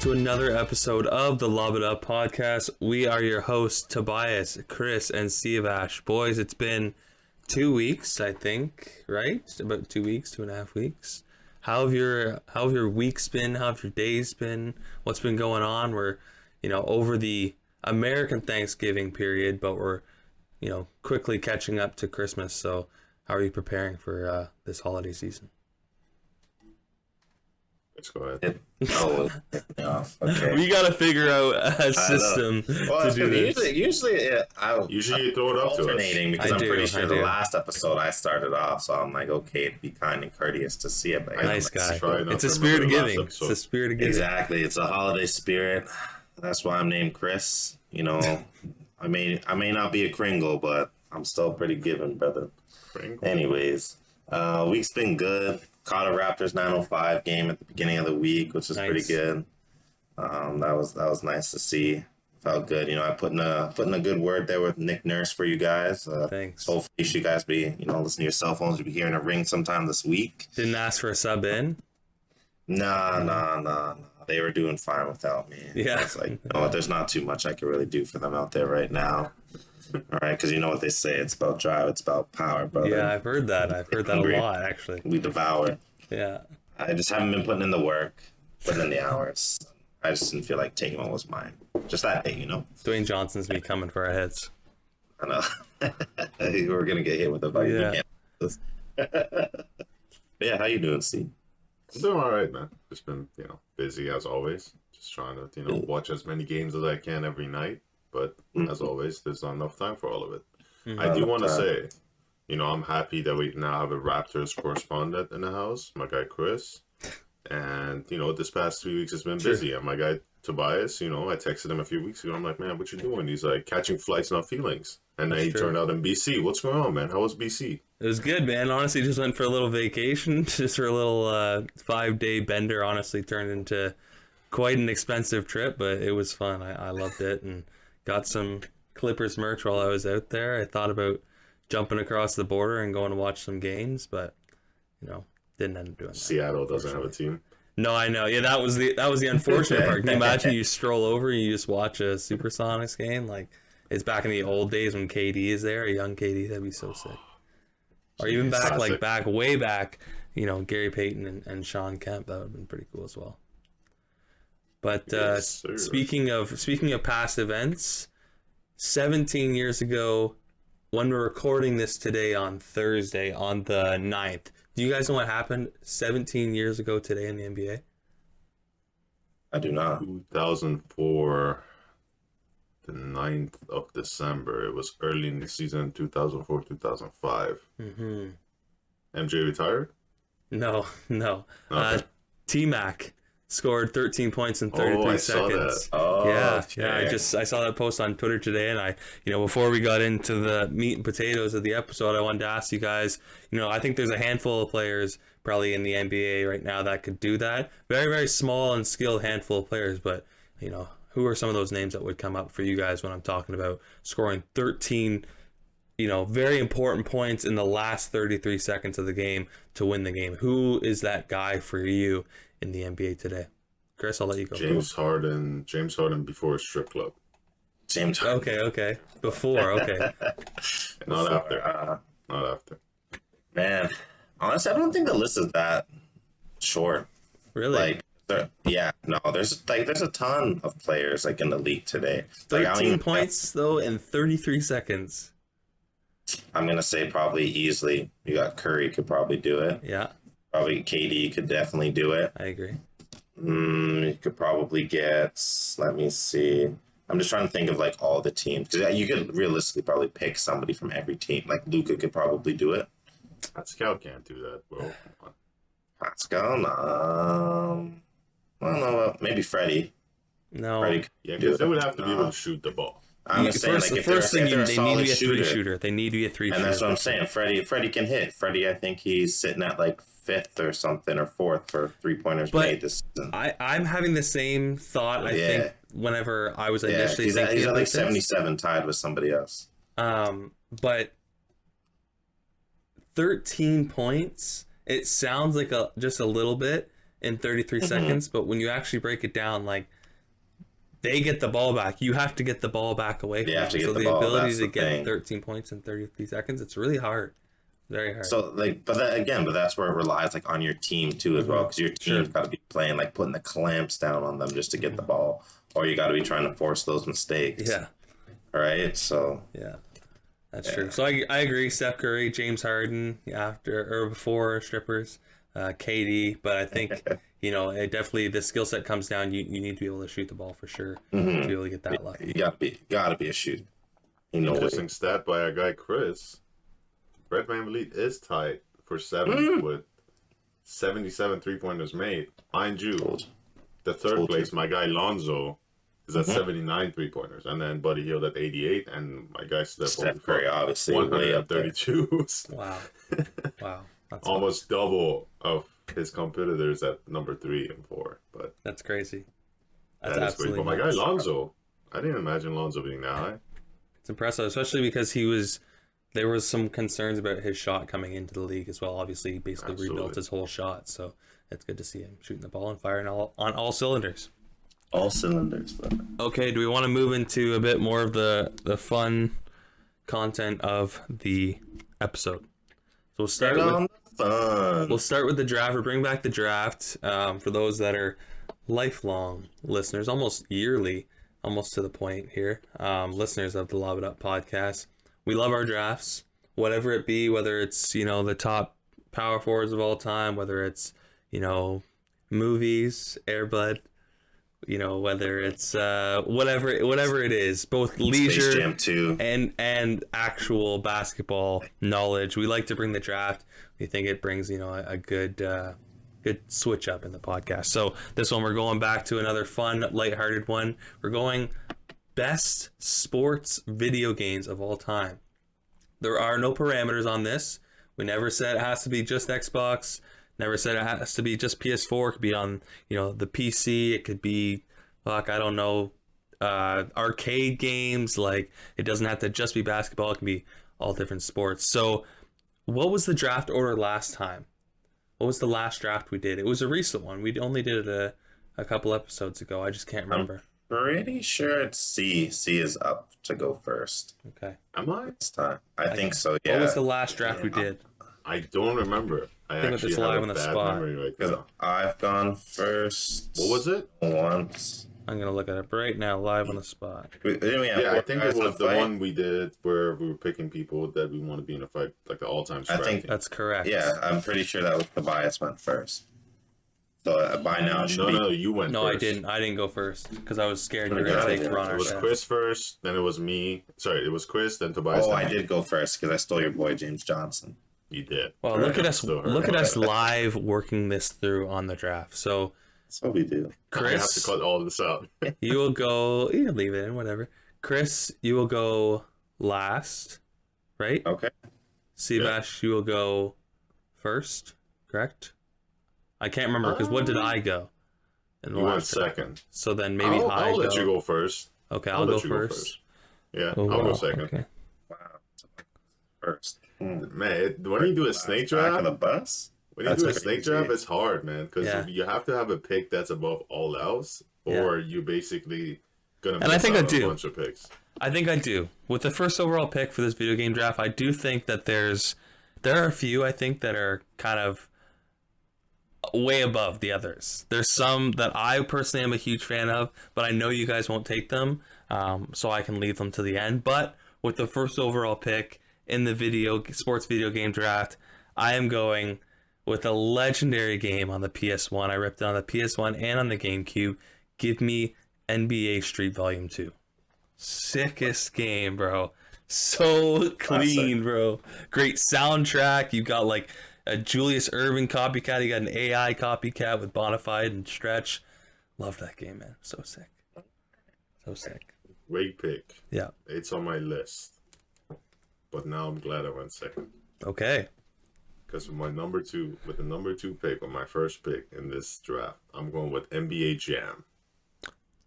to another episode of the Lob It Up podcast. We are your hosts, Tobias, Chris, and Siavash. Boys, it's been 2 weeks, I think, right? About 2 weeks, 2.5 weeks. How have your weeks been? How have your days been? What's been going on? We're, over the American Thanksgiving period, but we're, quickly catching up to Christmas. So how are you preparing for this holiday season? Let's go ahead. Okay. We got to figure out a system to do this. Usually you throw it up to us. Alternating because I'm pretty sure the last episode I started off, so I'm like, okay, it'd be kind and courteous to see it. But nice guy. It's a spirit of giving. It's a spirit of giving. Exactly. It's a holiday spirit. That's why I'm named Chris. I may not be a Kringle, but I'm still pretty giving, brother. Kringle. Anyways, week's been good. Caught a Raptors 905 game at the beginning of the week, which was pretty good. That was nice to see. Felt good. I put in a good word there with Nick Nurse for you guys. Thanks. Hopefully you guys be, listening to your cell phones. You'll be hearing a ring sometime this week. Didn't ask for a sub in? Nah. They were doing fine without me. Yeah. It's like, there's not too much I can really do for them out there right now. All right, because you know what they say, it's about drive, it's about power, brother. Yeah, I've heard that a lot, actually. We devour. Yeah. I just haven't been putting in the work, putting in the hours. I just didn't feel like taking what was mine. Just that day, Dwayne Johnson's be coming for our heads. I know. We're going to get hit with a fucking yeah, how you doing, Steve? I'm doing all right, man. Just been, busy as always. Just trying to, watch as many games as I can every night. But as always, there's not enough time for all of it. I do want to say, I'm happy that we now have a Raptors correspondent in the house, my guy Chris. And, this past 3 weeks has been busy. And my guy Tobias, I texted him a few weeks ago. I'm like, man, what you doing? He's like, catching flights, not feelings. And then he turned out in BC. What's going on, man? How was BC? It was good, man. Honestly, just went for a little vacation, just for a little 5-day bender. Honestly, turned into quite an expensive trip, but it was fun. I loved it and got some Clippers merch while I was out there. I thought about jumping across the border and going to watch some games, but didn't end up doing that. Seattle doesn't have a team. No, I know. Yeah, that was the unfortunate part. Can you imagine you stroll over and you just watch a Supersonics game? Like, it's back in the old days when KD is there, a young KD. That'd be so sick. Or even way back, Gary Payton and Sean Kemp. That would have been pretty cool as well. But speaking of past events, 17 years ago, when we're recording this today on Thursday, on the 9th, do you guys know what happened 17 years ago today in the NBA? I do not. 2004, the 9th of December. It was early in the season, 2004, 2005. Mm-hmm. MJ retired? No. Okay. T-Mac scored 13 points in 33 seconds. I saw that post on Twitter today, and I before we got into the meat and potatoes of the episode, I wanted to ask you guys, I think there's a handful of players probably in the NBA right now that could do that. Very, very small and skilled handful of players, but who are some of those names that would come up for you guys when I'm talking about scoring 13 very important points in the last 33 seconds of the game to win the game? Who is that guy for you in the NBA today? Chris, I'll let you go. James Harden before strip club. James Harden. Okay. Before, okay. Not after. Man, honestly, I don't think the list is that short. Really? There's a ton of players in the league today. 13 points though in 33 seconds. I'm gonna say probably easily. You got Curry could probably do it. Yeah. Probably KD could definitely do it. I agree. You could probably get. Let me see. I'm just trying to think of all the teams, because you could realistically probably pick somebody from every team. Like Luka could probably do it. Pascal can't do that, bro. Pascal, no. I don't know. Maybe Freddie. No. Freddie because they would have to be able to shoot the ball. I'm saying, the first thing they need to be a three shooter. They need to be a three shooter. And that's what I'm saying. Freddie can hit. Freddie, I think he's sitting at 5th or something, or 4th for 3-pointers made this season. I'm having the same thought. I think whenever I was initially thinking he's at 77, this, tied with somebody else. But 13 points. It sounds like just a little bit. in 33 seconds, but when you actually break it down, like, they get the ball back. You have to get the ball back away from them. So the ability to get 13 points in 33 seconds, it's really hard. Very hard. So, like, but that's where it relies, like, on your team, too, as well, because your team's got to be playing, like, putting the clamps down on them just to get the ball, or you got to be trying to force those mistakes. Yeah. All right, so. Yeah, that's true. So I agree. Steph Curry, James Harden, before strippers, KD, but I think, it definitely, the skill set comes down. You need to be able to shoot the ball for sure to be able to get that lucky. You gotta be a shooter. Interesting stat by our guy Chris. Fred VanVleet is tied for 7th with 77 3-pointers made. Mind you, the third place, my guy Lonzo, is at 79 3-pointers. And then Buddy Hield at 88. And my guy Steph Curry, obviously, 132. Wow. That's almost double of his competitors at number 3 and 4. But that's crazy. That's absolutely crazy. But my guy Lonzo, I didn't imagine Lonzo being that high. It's impressive, especially because there was some concerns about his shot coming into the league as well. Obviously, he basically rebuilt his whole shot, so it's good to see him shooting the ball and firing on all cylinders. All cylinders, brother. Okay, do we want to move into a bit more of the fun content of the episode? So we'll start with the draft. We'll bring back the draft for those that are lifelong listeners, almost yearly, almost to the point here, listeners of the Lob It Up podcast. We love our drafts, whatever it be, whether it's, the top power forwards of all time, whether it's, movies, Air Bud, whether it's whatever it is, both leisure Space Jam 2 and actual basketball knowledge. We like to bring the draft. We think it brings, a good switch up in the podcast. So this one, we're going back to another fun, lighthearted one. We're going best sports video games of all time. There are no parameters on this. We never said it has to be just Xbox. Never said it has to be just PS4. It could be on, the PC. It could be, arcade games. Like, it doesn't have to just be basketball. It can be all different sports. So what was the draft order last time? What was the last draft we did? It was a recent one. We only did it a couple episodes ago. I just can't remember. Pretty sure it's C. C is up to go first. Okay. Am I? This time. I think so, yeah. What was the last draft we did? I don't remember. I think actually it's live on the spot. Because I've gone first. What was it? Once. I'm going to look at it right now, live on the spot. I think it was the one we did where we were picking people that we want to be in a fight, like the all-time striking. I think that's correct. Yeah, I'm pretty sure that was Tobias went first. So by now, no, you went No, first. I didn't go first because I was scared you were going to take Ron. It was Chris first, then it was me. Sorry, it was Chris, then Tobias. Oh, I did go first because I stole your boy James Johnson. You did. Well, look at us live working this through on the draft. So that's what we do. Chris, I have to cut all this out. You will go. You can leave it in, whatever. Chris, you will go last, right? Okay. Seabash, you will go first, correct? I can't remember because what did I go? You went second. So then maybe I'll let you go first. Okay, I'll go first. Yeah, I'll go second. Okay. Wow. First. Man, when you do a snake draft, back of the bus. When you do a snake draft, it's hard, man, because you have to have a pick that's above all else, or you're basically gonna miss out on a bunch of picks. I think I do. With the first overall pick for this video game draft, I do think that there are a few I think that are kind of way above the others. There's some that I personally am a huge fan of, but I know you guys won't take them, so I can leave them to the end. But with the first overall pick in the sports video game draft, I am going with a legendary game on the PS1. I ripped it on the PS1 and on the GameCube. Give me NBA Street Volume 2. Sickest game, bro. So clean, bro. Great soundtrack. You got like a Julius Erving copycat. You got an AI copycat with Bonafide and Stretch. Love that game, man. So sick. So sick. Great pick. Yeah. It's on my list. But now I'm glad I went second. Okay. Because with the number two pick, with my first pick in this draft, I'm going with NBA Jam.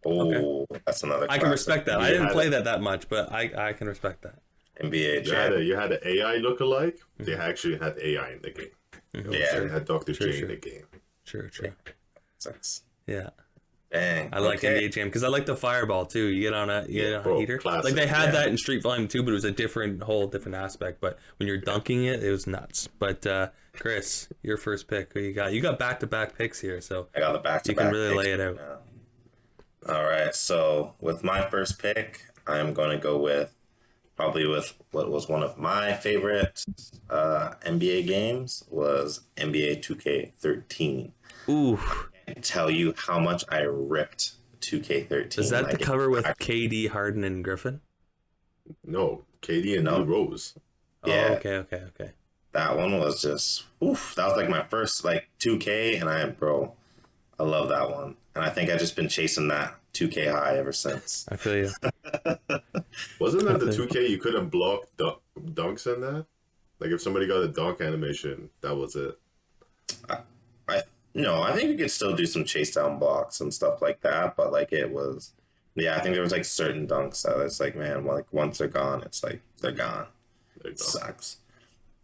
Oh, that's another classic. I can respect that. I didn't play that much, but I can respect that. NBA Jam. You had an AI lookalike. Mm-hmm. They actually had AI in the game. Mm-hmm. They had Dr. J in the game. True. Yeah. Dang. I like NBA Jam because I like the fireball too. You get on a heater. Classic. Like they had that in Street Volume 2, but it was a whole different aspect. But when you're dunking it, it was nuts. But Chris, your first pick, who you got? You got back-to-back picks here, so I got the back-to-back. You can really lay it out. All right. So with my first pick, I'm going to go with what was one of my favorite NBA games was NBA 2K13. Ooh. I can't tell you how much I ripped 2K13. Is that the cover with KD, Harden, and Griffin? No, KD and Rose. Yeah. Oh, okay. That one was just, oof. That was like my first 2K, and I love that one. And I think I've just been chasing that 2K high ever since. I feel you. Wasn't that the 2K you couldn't block dunks in that? Like if somebody got a dunk animation, that was it. I think you could still do some chase down blocks and stuff like that, but it was, I think there was certain dunks that it's man, once they're gone, it's they're gone. It sucks.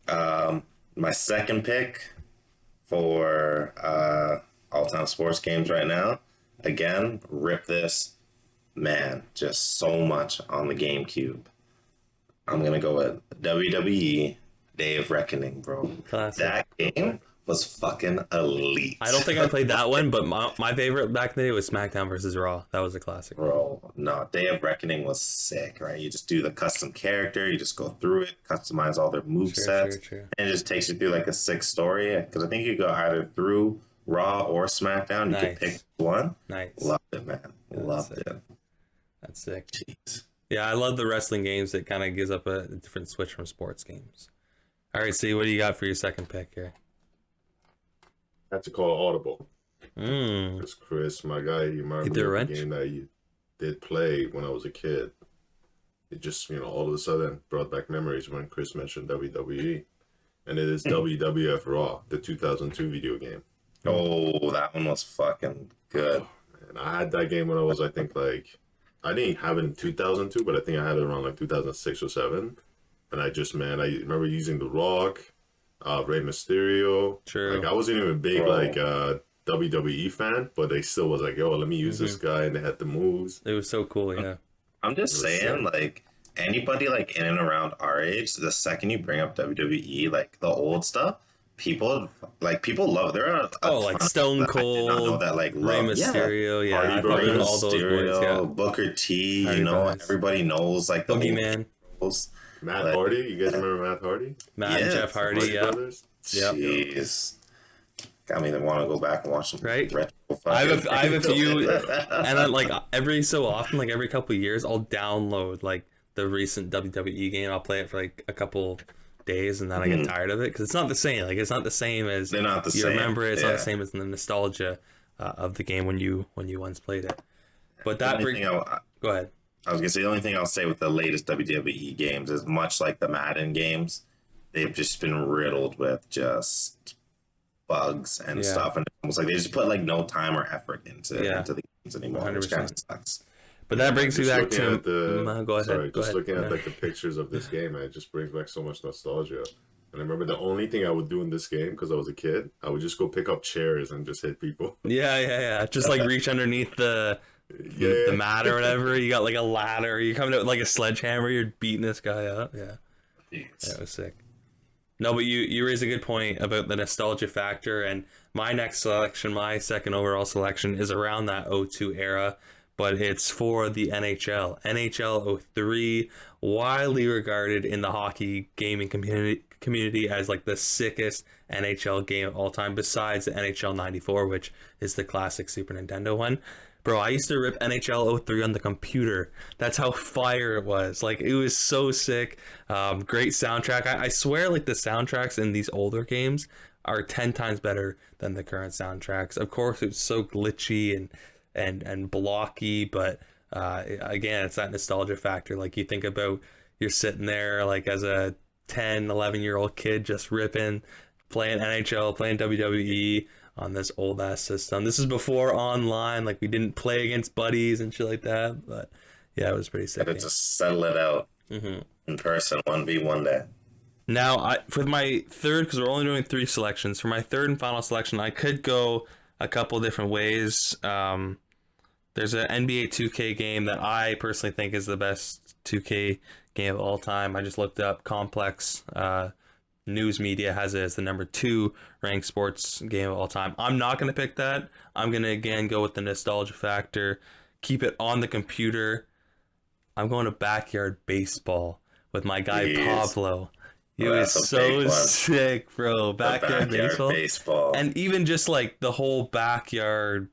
My second pick for all-time sports games right now, again, rip this, man, just so much on the GameCube. I'm gonna go with WWE Day of Reckoning, bro. Classic. That game was fucking elite. I don't think I played that one, but my favorite back in the day was SmackDown versus Raw. That was a classic. Bro, no, Day of Reckoning was sick, right? You just do the custom character, you just go through it, customize all their movesets, and it just takes you through a sick story. Because I think you go either through Raw or SmackDown. You can pick one. Nice. Loved it, man. Loved it. That's sick. Jeez. Yeah, I love the wrestling games. It kind of gives up a different switch from sports games. All right, see, what do you got for your second pick here? I had to call audible. Because Chris, my guy, you remember the game that you did play when I was a kid. It just, all of a sudden brought back memories when Chris mentioned WWE. And it is Wwf Raw, the 2002 video game. Oh, that one was fucking good. And I had that game when I was, I think, I didn't have it in 2002, but I think I had it around 2006 or 7. And I remember using The Rock, Rey Mysterio. True. I wasn't even a big WWE fan, but they still was yo, let me use this guy, and they had the moves. It was so cool, yeah. I'm just saying, anybody in and around our age, the second you bring up WWE, the old stuff, people love. There are Stone Cold, I know that Rey Mysterio, Rey all those Mysterio, boys, yeah. Booker T, everybody knows the Boogeyman. Matt Hardy, you guys remember Matt Hardy? And Jeff Hardy, yeah. Jeez. Got me to want to go back and watch some retro. I have a few, and then every so often, every couple of years, I'll download the recent WWE game. I'll play it for a couple days, and then I get tired of it because it's not the same. It's not the same as they're not the same. Remember it. It's not the same as the nostalgia of the game when you once played it. But that go ahead. I was gonna say the only thing I'll say with the latest WWE games is much like the Madden games, they've just been riddled with just bugs and stuff, and it's almost they just put no time or effort into the games anymore, 100%. Which kind of sucks. But that brings me back to go ahead. Looking at the pictures of this game, it just brings back so much nostalgia. And I remember the only thing I would do in this game, because I was a kid, I would just go pick up chairs and just hit people. Yeah. Just reach underneath the mat or whatever. You got a ladder. You coming out with a sledgehammer. You're beating this guy up. Yeah. That was sick. No, but you raise a good point about the nostalgia factor. And my next selection, my second overall selection, is around that 02 era. But it's for the NHL. NHL 03, widely regarded in the hockey gaming community as the sickest NHL game of all time, besides the NHL 94, which is the classic Super Nintendo one. Bro, I used to rip NHL 03 on the computer. That's how fire it was. It was so sick. Great soundtrack. I swear, the soundtracks in these older games are 10 times better than the current soundtracks. Of course, it was so glitchy and blocky, but again, it's that nostalgia factor. You think about, you're sitting there as a 10, 11-year-old kid just ripping, playing NHL, playing WWE on this old ass system. This is before online, we didn't play against buddies and shit like that, but yeah, it was pretty sick. Gotta just settle it out in person, 1v1 day. Now, for my third, because we're only doing 3 selections, for my third and final selection, I could go a couple different ways. There's an NBA 2K game that I personally think is the best 2K game of all time. I just looked up. Complex News Media has it as the number 2 ranked sports game of all time. I'm not going to pick that. I'm going to, again, go with the nostalgia factor. Keep it on the computer. I'm going to Backyard Baseball with my guy Pablo. He was so sick, bro. Backyard baseball. And even just like the whole backyard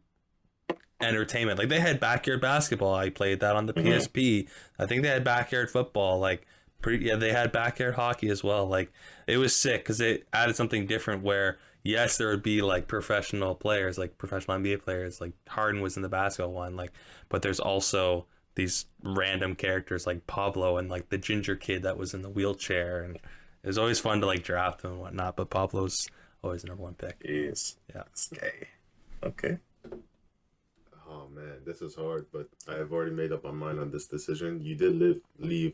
entertainment. Like they had backyard basketball. I played that on the PSP. I think they had backyard football. Like they had backyard hockey as well. Like it was sick because it added something different where yes, there would be like professional players, like professional NBA players, like Harden was in the basketball one, like, but there's also these random characters like Pablo and like the ginger kid that was in the wheelchair, and it was always fun to like draft him and whatnot, but Pablo's always the number 1 pick. Jeez. Yeah. Okay. Oh man, this is hard, but I have already made up my mind on this decision. You did leave,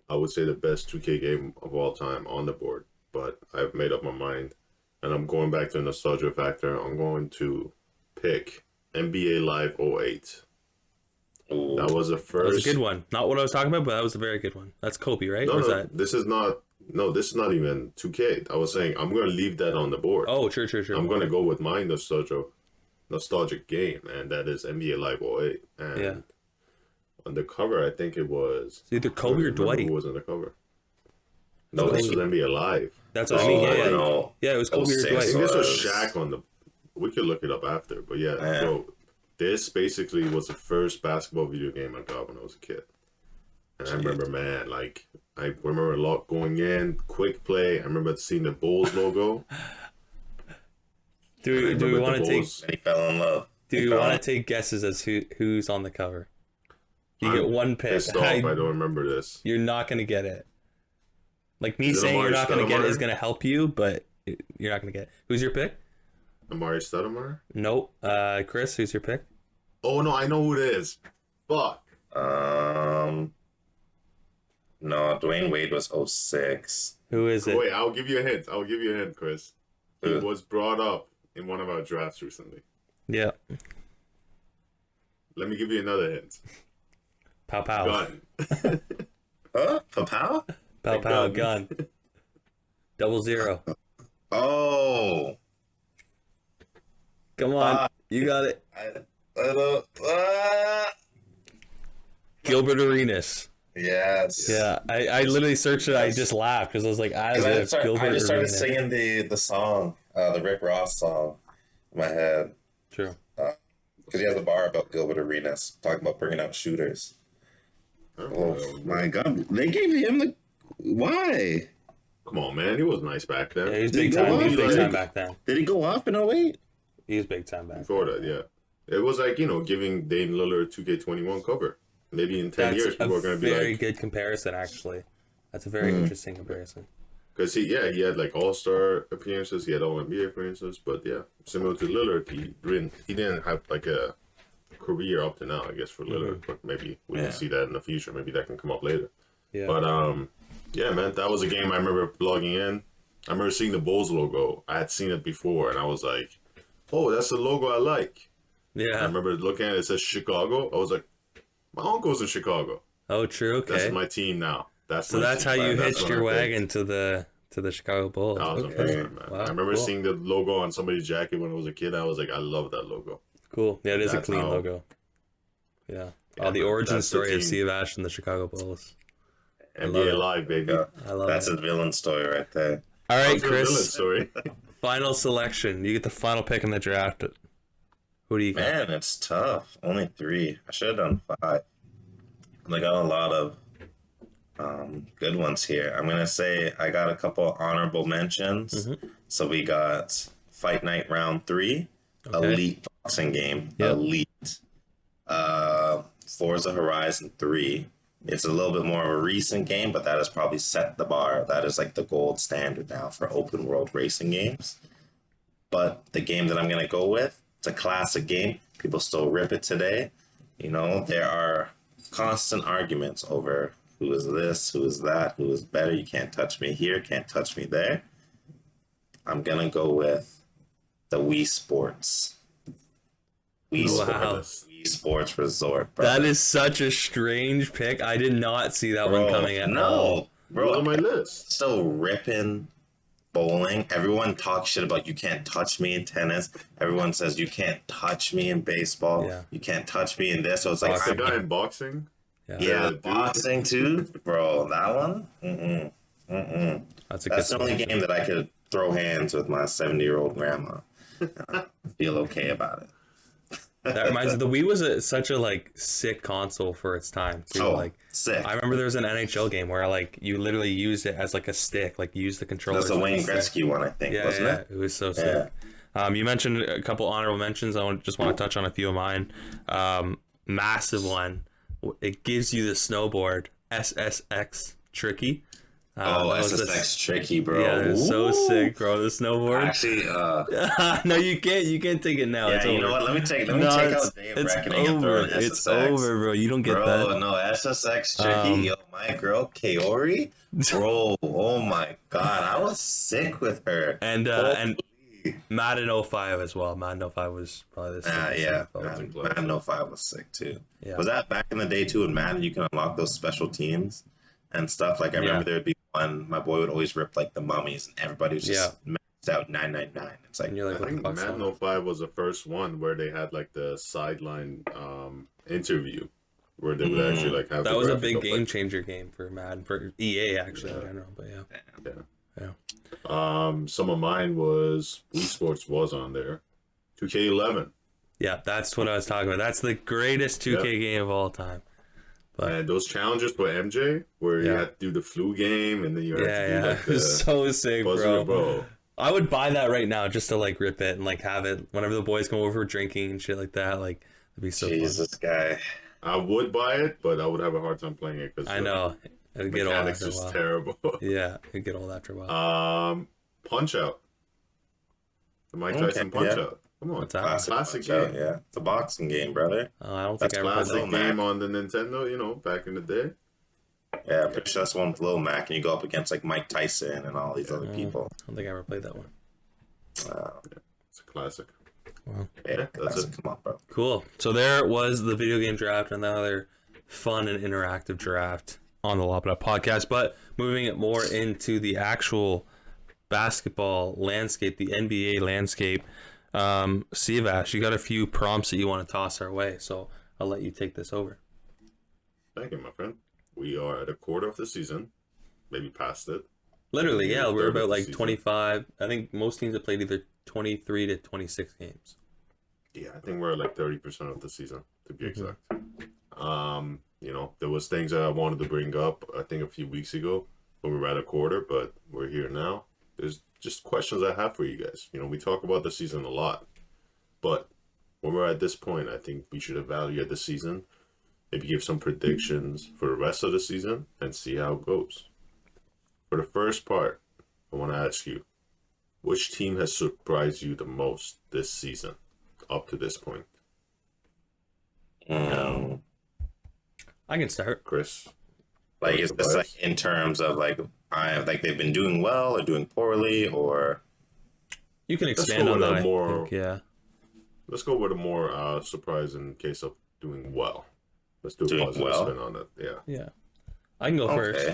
I would say, the best 2K game of all time on the board, but I've made up my mind, and I'm going back to the nostalgia factor. I'm going to pick NBA Live 08. Ooh. That was the first. That was a good one. Not what I was talking about, but that was a very good one. That's Kobe, right? This is not. No, this is not even 2K. I was saying I'm going to leave that on the board. Oh, true. I'm going to go with my nostalgic game, and that is NBA Live 08. And on the cover, I think it was either Kobe or Dwight. Who was on the cover? No, this was NBA Live. That's what I mean. Yeah, it was Kobe or Dwight. I think this was Shaq on the. We could look it up after, but bro, this basically was the first basketball video game I got when I was a kid. And I remember, man, like, I remember a lot going in, quick play. I remember seeing the Bulls logo. Do we want to take? He fell in love. Do you want to take guesses as who's on the cover? You get one pick. I don't remember this. You're not gonna get it. Like me saying you're not gonna get it is gonna help you, but you're not gonna get it. Who's your pick? Amari Stoudemire? Nope. Chris, who's your pick? Oh no, I know who it is. Fuck. No, Dwayne Wade was 06. Who is it? Wait, I'll give you a hint, Chris. He was brought up in one of our drafts recently. Yeah. Let me give you another hint. Pow pow. Gun. Pow? Pow pow, gun. 00. Oh. Come on. You got it. I don't. Gilbert Arenas. Yes. Yeah, I literally searched it. I just laughed because I was like, I just started singing the song, the Rick Ross song, in my head. True. Because he has a bar about Gilbert Arenas talking about bringing out shooters. Oh my God! They gave him the why? Come on, man. He was nice back then. Yeah, he was big time. He was big time back then. Did he go off in 08? He was big time back before that. Yeah, it was like giving Dame Lillard 2K21 cover. Maybe in 10 years, people are going to be like... very good comparison, actually. That's a very interesting comparison. Because he had like All-Star appearances, he had All-NBA appearances, but yeah, similar to Lillard, he didn't have like a career up to now, I guess, for Lillard, but maybe we can see that in the future. Maybe that can come up later. Yeah. But yeah, man, that was a game I remember logging in. I remember seeing the Bulls logo. I had seen it before, and I was like, oh, that's the logo I like. Yeah. I remember looking at it, it says Chicago. I was like, my uncle's in Chicago. Oh, true. Okay. That's my team now. That's how you hitched your wagon to the Chicago Bulls. Okay. Man. Wow, I remember seeing the logo on somebody's jacket when I was a kid. I was like, I love that logo. Cool. Yeah, it is a clean logo. Yeah. The origin story of Steve Nash and the Chicago Bulls. NBA Live, baby. I love That's a villain story right there. All right, Chris. Story. Final selection. You get the final pick in the draft. Who do you got? Man, it's tough. Only 3. I should have done 5. I got a lot of good ones here. I'm going to say I got a couple honorable mentions. So we got Fight Night Round 3, Elite Boxing Game, Elite, Forza Horizon 3. It's a little bit more of a recent game, but that has probably set the bar. That is like the gold standard now for open world racing games. But the game that I'm going to go with, it's a classic game. People still rip it today. There are constant arguments over who is this, who is that, who is better. You can't touch me here, can't touch me there. I'm going to go with the Wii Sports. Wii Sports Resort, bro. That is such a strange pick. I did not see that one coming at all. Bro, on my list. Still ripping bowling. Everyone talks shit about you can't touch me in tennis. Everyone says you can't touch me in baseball. Yeah. You can't touch me in this. So it's like the guy in boxing. Yeah, boxing too, bro. That one. That's the only game that I could throw hands with my 70-year-old grandma. I feel okay about it. That reminds me, the Wii was such a like sick console for its time too. Like sick. I remember there was an NHL game where like you literally used it as like a stick, like you used the controller. That's a Wayne Gretzky one, I think, wasn't it? It was so sick. You mentioned a couple honorable mentions. I just want to touch on a few of mine. Massive one. It gives you the snowboard SSX Tricky. SSX Tricky, bro. Yeah, it's so sick, bro. The snowboard. Actually, no, you can't. You can't take it now. Yeah, it's you over. know what? Let me take out Day of Reckoning and throw in SSX. It's over, bro. You don't get that. Bro, no, SSX Tricky. Yo, my girl Kaori. Bro, oh my god, I was sick with her. And Madden 05 as well. Madden 05 was probably the sickest. Madden 05 was sick too. Yeah. Was that back in the day too? In Madden, you can unlock those special teams and stuff. Like I remember there would be one. My boy would always rip like the mummies, and everybody was just maxed out 999. It's like, and you're like, I think Madden 05 was the first one where they had like the sideline interview where they would actually like have. That was a big game changer game for Madden, for EA actually in general. But some of mine was Wii Sports was on there. 2K11. Yeah, that's what I was talking about. That's the greatest 2K game of all time. But and those challenges for MJ, where you had to do the flu game, and then you had to do like the so sick, bro. I would buy that right now just to like rip it and like have it whenever the boys come over for drinking and shit like that. Like it'd be so fun. Jesus, guy. I would buy it, but I would have a hard time playing it because I know it'd get old after a while. Terrible. Yeah, it'd get old after a while. Punch Out. The Mike Tyson Punch Out. Come on, classic game. Yeah, it's a boxing game, brother. I don't think I ever played that game on the Nintendo. You know, back in the day. Yeah, pretty sure that's one with Lil Mac, and you go up against like Mike Tyson and all these other people. I don't think I ever played that one. It's a classic. Wow. Yeah, that's it. Come on, bro. Cool. So there was the video game draft, another fun and interactive draft on the Lop It Up podcast. But moving it more into the actual basketball landscape, the NBA landscape. Sivash, you got a few prompts that you want to toss our way, so I'll let you take this over. Thank you, my friend. We are at a quarter of the season, maybe past it. Literally, yeah, we're about like 25. I think most teams have played either 23 to 26 games. Yeah, I think we're at like 30% of the season, to be exact. You know, there was things that I wanted to bring up, I think a few weeks ago when we were at a quarter, but we're here now. There's just questions I have for you guys. You know, we talk about the season a lot, but when we're at this point, I think we should evaluate the season, maybe give some predictions for the rest of the season, and see how it goes. For the first part, I want to ask you, which team has surprised you the most this season, up to this point? I can start. Chris? Like, is this like in terms of like they've been doing well or doing poorly, or you can expand on that? Let's go with a more surprising case of doing well. Let's do a positive spin on it. Yeah. I can go first.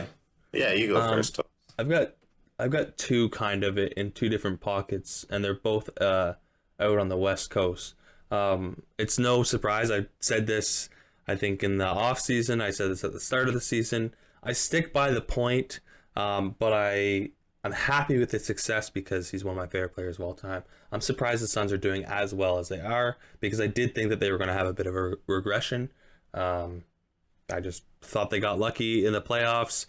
Yeah, you go first. I've got two kind of it in two different pockets, and they're both out on the West Coast. It's no surprise. I said this, I think, in the off season. I said this at the start of the season. I stick by the point, but I'm happy with his success because he's one of my favorite players of all time. I'm surprised the Suns are doing as well as they are because I did think that they were going to have a bit of a regression. I just thought they got lucky in the playoffs.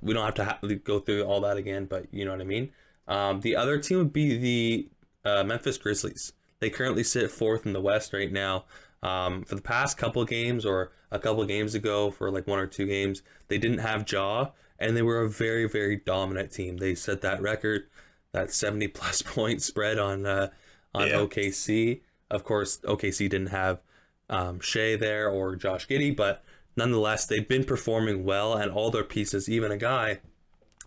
We don't have to go through all that again, but you know what I mean. The other team would be the Memphis Grizzlies. They currently sit fourth in the West right now. For the past couple games or a couple games ago, for like one or two games, they didn't have Ja, and they were a very, very dominant team. They set that record, that 70-plus point spread on OKC. Of course, OKC didn't have Shea there or Josh Giddey, but nonetheless, they've been performing well, and all their pieces, even a guy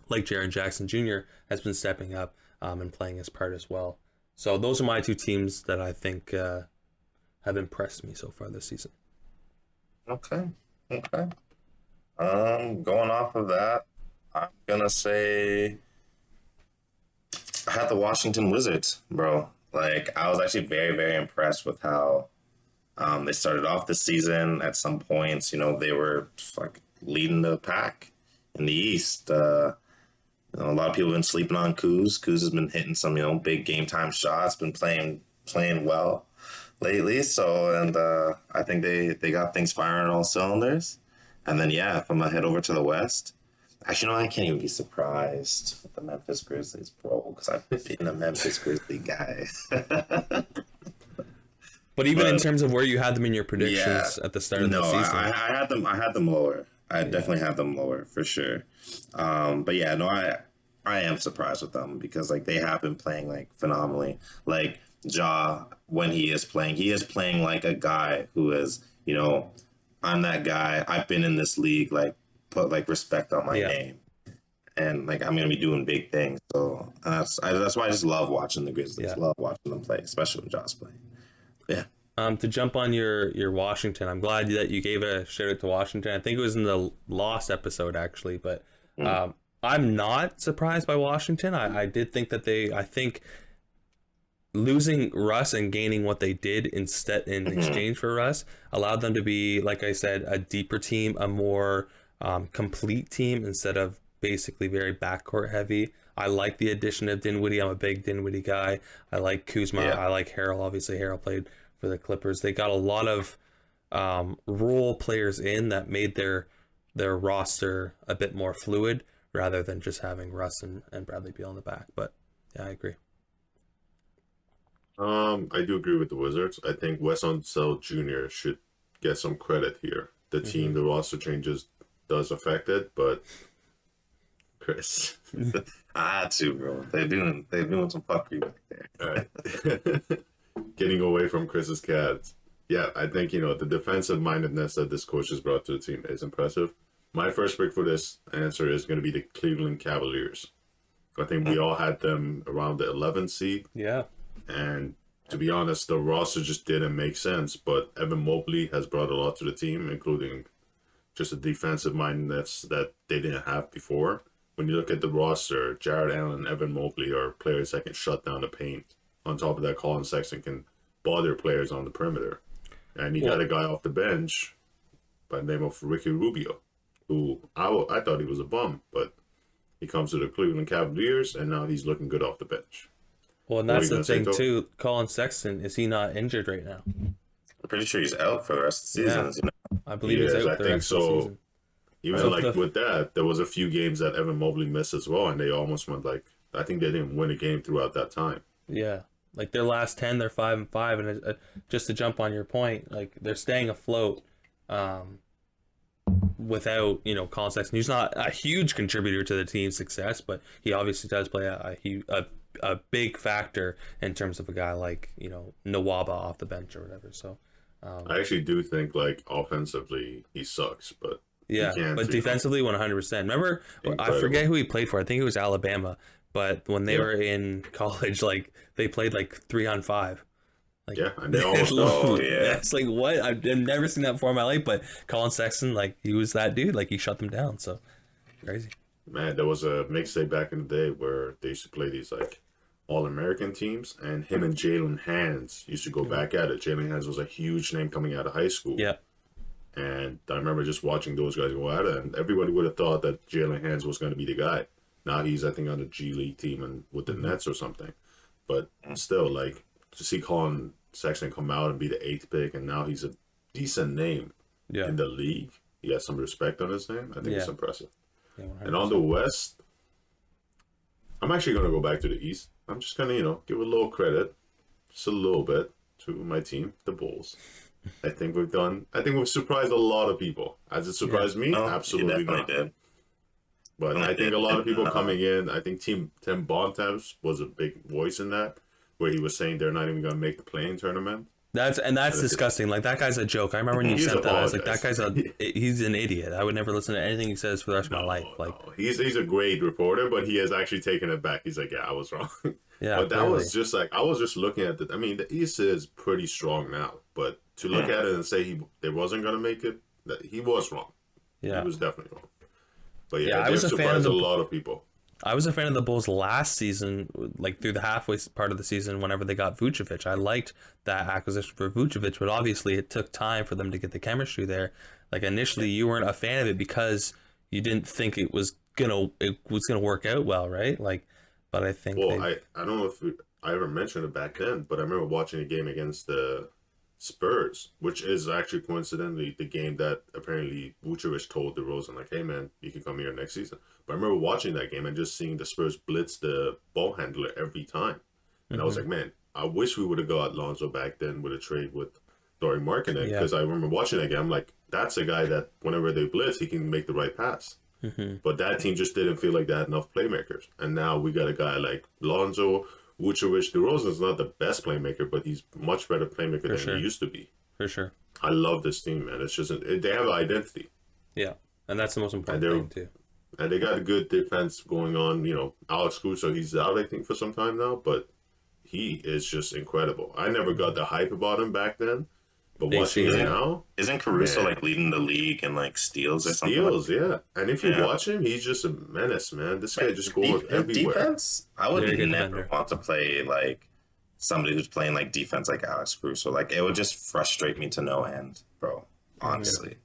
like Jaren Jackson Jr., has been stepping up and playing his part as well. So those are my two teams that I think have impressed me so far this season. Okay. Going off of that, I'm gonna say I had the Washington Wizards, bro. Like, I was actually very, very impressed with how they started off the season. At some points, they were like leading the pack in the East. A lot of people have been sleeping on Kuz. Kuz has been hitting some, big game time shots. Been playing well lately. So, and I think they got things firing on all cylinders. And then, if I'm gonna head over to the West. Actually, no, I can't even be surprised with the Memphis Grizzlies, bro, because I've been a Memphis Grizzly guy. But even in terms of where you had them in your predictions at the start of the season, I had them lower. I definitely had them lower for sure. But I am surprised with them because like they have been playing like phenomenally. Like Ja, when he is playing like a guy who is, I'm that guy. I've been in this league. Like, put like respect on my name, and like I'm gonna be doing big things. So that's why I just love watching the Grizzlies. Love watching them play, especially when Ja's playing. Yeah. To jump on your Washington, I'm glad that you gave a shout out to Washington. I think it was in the lost episode actually, but I'm not surprised by Washington. I did think that I think losing Russ and gaining what they did in exchange for Russ allowed them to be, like I said, a deeper team, a more complete team instead of basically very backcourt heavy. I like the addition of Dinwiddie. I'm a big Dinwiddie guy. I like Kuzma. I like Harrell. Obviously, Harrell played for the Clippers. They got a lot of role players in that made their roster a bit more fluid rather than just having Russ and Bradley Beal in the back. But yeah, I agree. I do agree with the Wizards. I think Wes Unseld Jr. should get some credit here. The team, the roster changes does affect it, but Chris. I had to, bro. They're doing some fuckery back there. All right. Getting away from Chris's Cats. Yeah, I think, the defensive mindedness that this coach has brought to the team is impressive. My first pick for this answer is going to be the Cleveland Cavaliers. I think we all had them around the 11th seed. Yeah. And to be honest, the roster just didn't make sense. But Evan Mobley has brought a lot to the team, including just a defensive mindedness that they didn't have before. When you look at the roster, Jared Allen and Evan Mobley are players that can shut down the paint. On top of that, Colin Sexton can bother players on the perimeter. And you got a guy off the bench by the name of Ricky Rubio, who I thought he was a bum, but he comes to the Cleveland Cavaliers, and now he's looking good off the bench. Well, and that's the thing, too. Colin Sexton, is he not injured right now? I'm pretty sure he's out for the rest of the season. Yeah. I believe he's out for the rest of the season. Even with that, there was a few games that Evan Mobley missed as well, and they almost went I think they didn't win a game throughout that time. Yeah. Like their last 10, they're 5-5, and just to jump on your point, like they're staying afloat without Colin Sexton. He's not a huge contributor to the team's success, but he obviously does play a big factor in terms of a guy like Nwaba off the bench or whatever. So I actually do think like offensively he sucks, but but defensively 100%. Remember, I forget who he played for. I think it was Alabama. But when they were in college, like they played like 3-on-5. Like, and they all it's like what? I've never seen that before in my life. But Colin Sexton, like he was that dude. Like he shut them down. So crazy. Man, there was a mixtape back in the day where they used to play these like All-American teams, and him and Jalen Hands used to go back at it. Jalen Hands was a huge name coming out of high school. Yeah. And I remember just watching those guys go at it, and everybody would have thought that Jalen Hands was going to be the guy. Now he's, I think, on the G League team and with the Nets or something. But still, like, to see Colin Sexton come out and be the 8th pick, and now he's a decent name in the league. He has some respect on his name. I think it's impressive. Yeah, and on the West, I'm actually going to go back to the East. I'm just going to, give a little credit, just a little bit, to my team, the Bulls. I think we've surprised a lot of people. Has it surprised me? Absolutely not. Did. But I think a lot of people coming in, I think Tim Bontemps was a big voice in that, where he was saying they're not even going to make the play-in tournament. That's disgusting. Like, that guy's a joke. I remember when you sent that, I was like, that guy's he's an idiot. I would never listen to anything he says for the rest of my life. Like, he's a great reporter, but he has actually taken it back. He's like, yeah, I was wrong. Yeah, but that was just like, I was just looking at the East is pretty strong now, but to look at it and say they wasn't gonna make it, that he was wrong. Yeah, he was definitely wrong. But yeah, I was a fan of a lot of people. I was a fan of the Bulls last season, like through the halfway part of the season, whenever they got Vucevic. I liked that acquisition for Vucevic, but obviously it took time for them to get the chemistry there. Like, initially, you weren't a fan of it because you didn't think it was gonna work out well, right? Like, but I think. Well, I don't know if I ever mentioned it back then, but I remember watching a game against the Spurs, which is actually coincidentally the game that apparently Vucevic told DeRozan, like, hey man, you can come here next season. But I remember watching that game and just seeing the Spurs blitz the ball handler every time. And I was like, man, I wish we would have got Lonzo back then with a trade with Lauri Markkanen, because I remember watching that game, I'm like, that's a guy that whenever they blitz, he can make the right pass. But that team just didn't feel like they had enough playmakers. And now we got a guy like Lonzo, Vucevic. DeRozan's not the best playmaker, but he's much better playmaker than he used to be. For sure. I love this team, man. It's just they have an identity. Yeah, and that's the most important thing too. And they got a good defense going on. You know, Alex Caruso, he's out, I think, for some time now, but he is just incredible. I never got the hype about him back then, but watching him now, isn't Caruso like leading the league in like steals or something? Steals, yeah. And if you watch him, he's just a menace, man. This guy just goes everywhere. Defense, I would never want to play like somebody who's playing like defense like Alex Caruso. Like, it would just frustrate me to no end, bro. Honestly.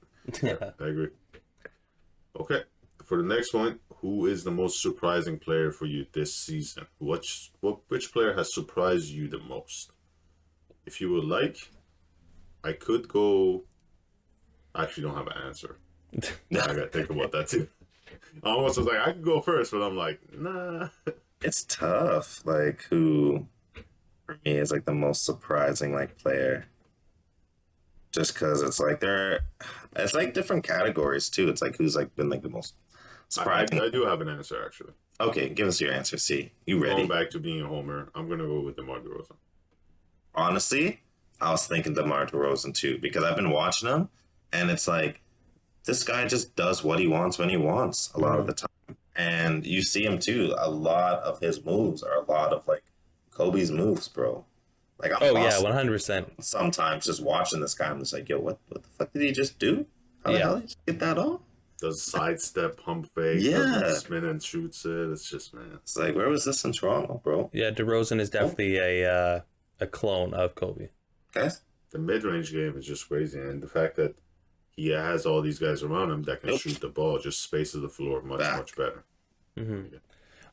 Yeah, I agree. Okay, for the next one, who is the most surprising player for you this season? Which player has surprised you the most? If you would like, I could go. I actually don't have an answer. I gotta think about that too. I almost was like, I could go first, but I'm like, nah. It's tough. Like, who for me is like the most surprising like player? Just because it's like it's like different categories too. It's like who's like been like the most surprising. I do have an answer actually. Okay, give us your answer. See, you ready? Going back to being a homer, I'm gonna go with DeMar DeRozan. Honestly, I was thinking DeMar DeRozan too, because I've been watching him, and it's like this guy just does what he wants when he wants a lot of the time, and you see him too. A lot of his moves are a lot of like Kobe's moves, bro. Like, I'm 100%. Sometimes just watching this guy, I'm just like, yo, what the fuck did he just do? How the hell did he get that off? Does sidestep, pump fake, spin and shoots it. It's just, man. It's like, where was this in Toronto, bro? Yeah, DeRozan is definitely a clone of Kobe. Okay. The mid-range game is just crazy, and the fact that he has all these guys around him that can shoot the ball just spaces the floor much better. Mm-hmm. Yeah.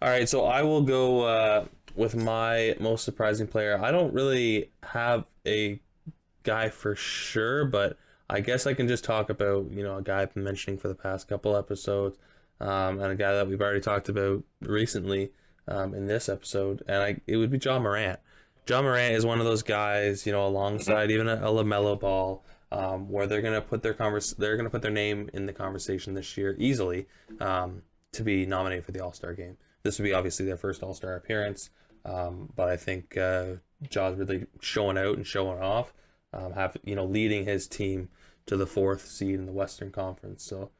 All right, so I will go with my most surprising player. I don't really have a guy for sure, but I guess I can just talk about, a guy I've been mentioning for the past couple episodes, and a guy that we've already talked about recently in this episode, and it would be Ja Morant. Ja Morant is one of those guys, alongside even a LaMelo Ball, where they're gonna put their name in the conversation this year easily to be nominated for the All-Star game. This would be obviously their first All-Star appearance, but I think Ja's really showing out and showing off, leading his team to the 4th seed in the Western Conference. So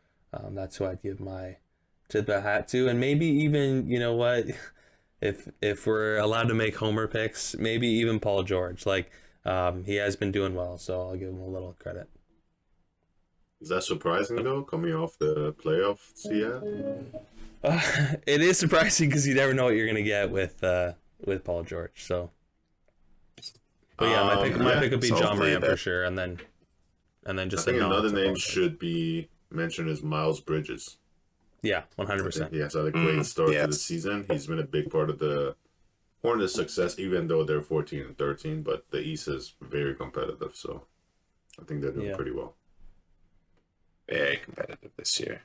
that's who I'd give my tip of the hat to, and maybe even if we're allowed to make homer picks, maybe even Paul George. Like, he has been doing well, so I'll give him a little credit. Is that surprising though, coming off the playoffs? Yeah. It is surprising because you never know what you're gonna get with Paul George. So, but yeah, my pick would be Ja Morant for sure, and then just I think another name should be mentioned is Miles Bridges. Yeah, 100%. He has had a great start to the season. He's been a big part of the Hornets' success, even though they're 14 and 13. But the East is very competitive, so I think they're doing pretty well. Very competitive this year.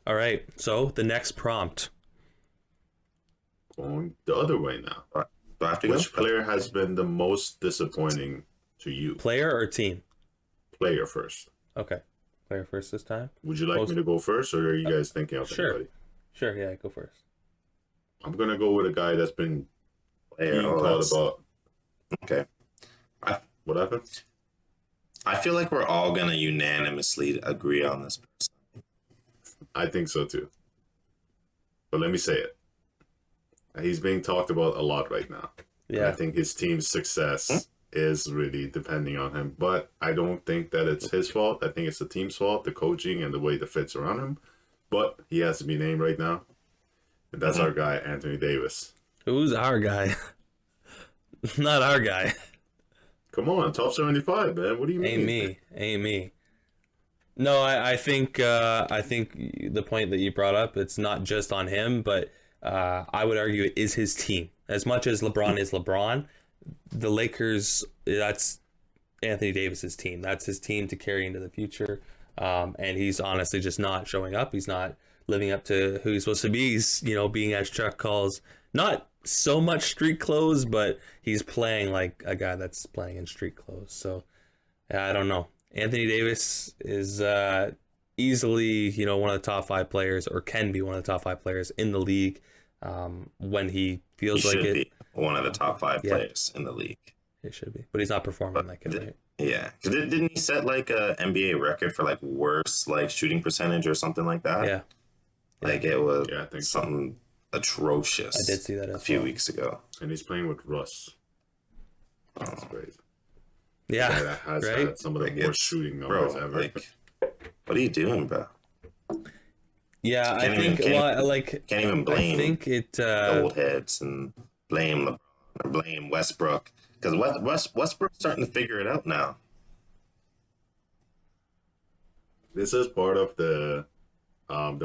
All right, so the next prompt. Going the other way now. Which player has been the most disappointing to you? Player or team? Player first. Okay. Player first this time? Would you like me to go first, or are you guys thinking of anybody? Sure, yeah, go first. I'm going to go with a guy that's been being thought about. Okay. What happened? I feel like we're all gonna unanimously agree on this person. I think so too. But let me say it. He's being talked about a lot right now. Yeah. And I think his team's success is really depending on him. But I don't think that it's his fault. I think it's the team's fault, the coaching and the way the fits around him. But he has to be named right now. And that's our guy, Anthony Davis. Who's our guy? Not our guy. Come on, top 75, man. What do you mean? Ain't me. No, I think the point that you brought up, it's not just on him, but I would argue it is his team. As much as LeBron is LeBron, the Lakers, that's Anthony Davis's team. That's his team to carry into the future. And he's honestly just not showing up. He's not living up to who he's supposed to be. He's, being, as Chuck calls, not so much street clothes, but he's playing like a guy that's playing in street clothes. So I don't know. Anthony Davis is easily, one of the top 5 players, or can be one of the top 5 players in the league when he feels like it. Be one of the top 5 players in the league. It should be, but he's not performing like it, right? Yeah, because didn't he set like a NBA record for like worst like shooting percentage or something like that? Yeah, like it was I think something atrocious. I did see that a few weeks ago. And he's playing with Russ. That's crazy. Yeah, that has right? had some of the worst shooting numbers ever. Like, what are you doing, bro? Yeah, I think can't even blame. I think it old heads and blame LeBron or blame Westbrook, because Westbrook's starting to figure it out now. This is part of the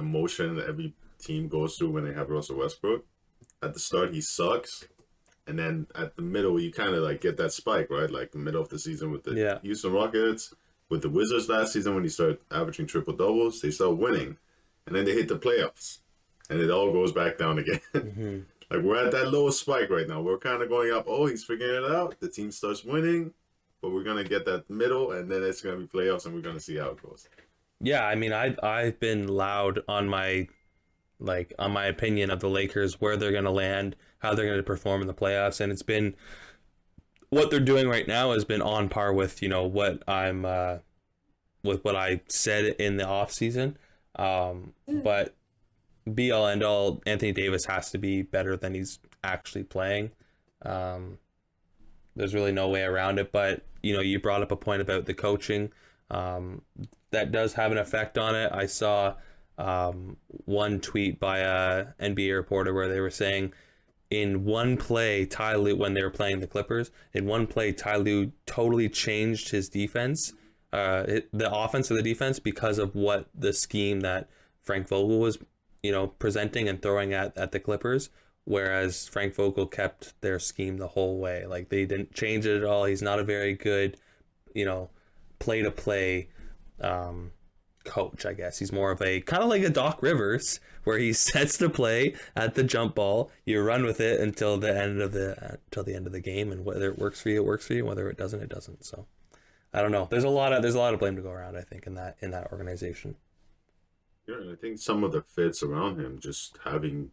motion that every team goes through when they have Russell Westbrook. At the start, he sucks. And then at the middle, you kind of like get that spike, right? Like the middle of the season with the Houston Rockets, with the Wizards last season when he started averaging triple doubles, they start winning. And then they hit the playoffs. And it all goes back down again. Mm-hmm. Like we're at that lowest spike right now. We're kind of going up. Oh, he's figuring it out. The team starts winning. But we're going to get that middle, and then it's going to be playoffs, and we're going to see how it goes. Yeah, I mean, I've been loud on my opinion of the Lakers, where they're going to land, how they're going to perform in the playoffs, and it's been what they're doing right now has been on par with what I'm with what I said in the off season. But be all end all, Anthony Davis has to be better than he's actually playing. There's really no way around it. But you brought up a point about the coaching. That does have an effect on it. I saw one tweet by a NBA reporter where they were saying in one play, Ty Lue, when they were playing the Clippers, in one play, Ty Lue totally changed his defense, the offense or the defense, because of what the scheme that Frank Vogel was, presenting and throwing at the Clippers. Whereas Frank Vogel kept their scheme the whole way. Like, they didn't change it at all. He's not a very good, play-to-play coach, I guess. He's more of a kind of like a Doc Rivers, where he sets the play at the jump ball, you run with it until the end of the game, and whether it works for you, it works for you. Whether it doesn't. So I don't know. There's a lot of blame to go around, I think, in that organization. Yeah, I think some of the fits around him, just having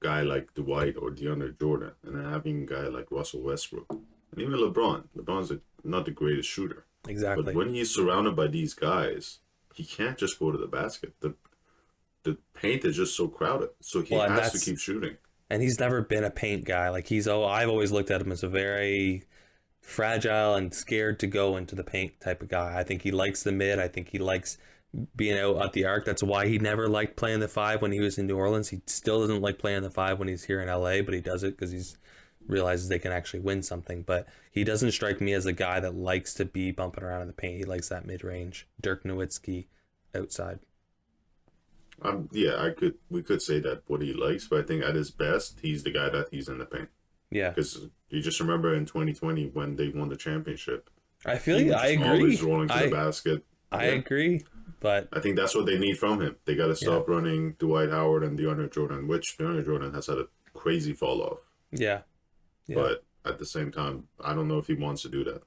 a guy like Dwight or DeAndre Jordan, and then having a guy like Russell Westbrook, and even LeBron. LeBron's not the greatest shooter. Exactly. But when he's surrounded by these guys, he can't just go to the basket. The paint is just so crowded, so he has to keep shooting. And he's never been a paint guy. Like I've always looked at him as a very fragile and scared to go into the paint type of guy. I think he likes the mid. I think he likes being out at the arc. That's why he never liked playing the 5 when he was in New Orleans. He still doesn't like playing the 5 when he's here in LA, but he does it because he's realizes they can actually win something. But he doesn't strike me as a guy that likes to be bumping around in the paint. He likes that mid-range Dirk Nowitzki outside. We could say that what he likes, but I think at his best, he's the guy that he's in the paint. Yeah, because you just remember in 2020 when they won the championship. I feel like I agree. Always rolling to the basket. I agree, but I think that's what they need from him. They got to stop running Dwight Howard and DeAndre Jordan, which DeAndre Jordan has had a crazy fall off. Yeah. But at the same time, I don't know if he wants to do that.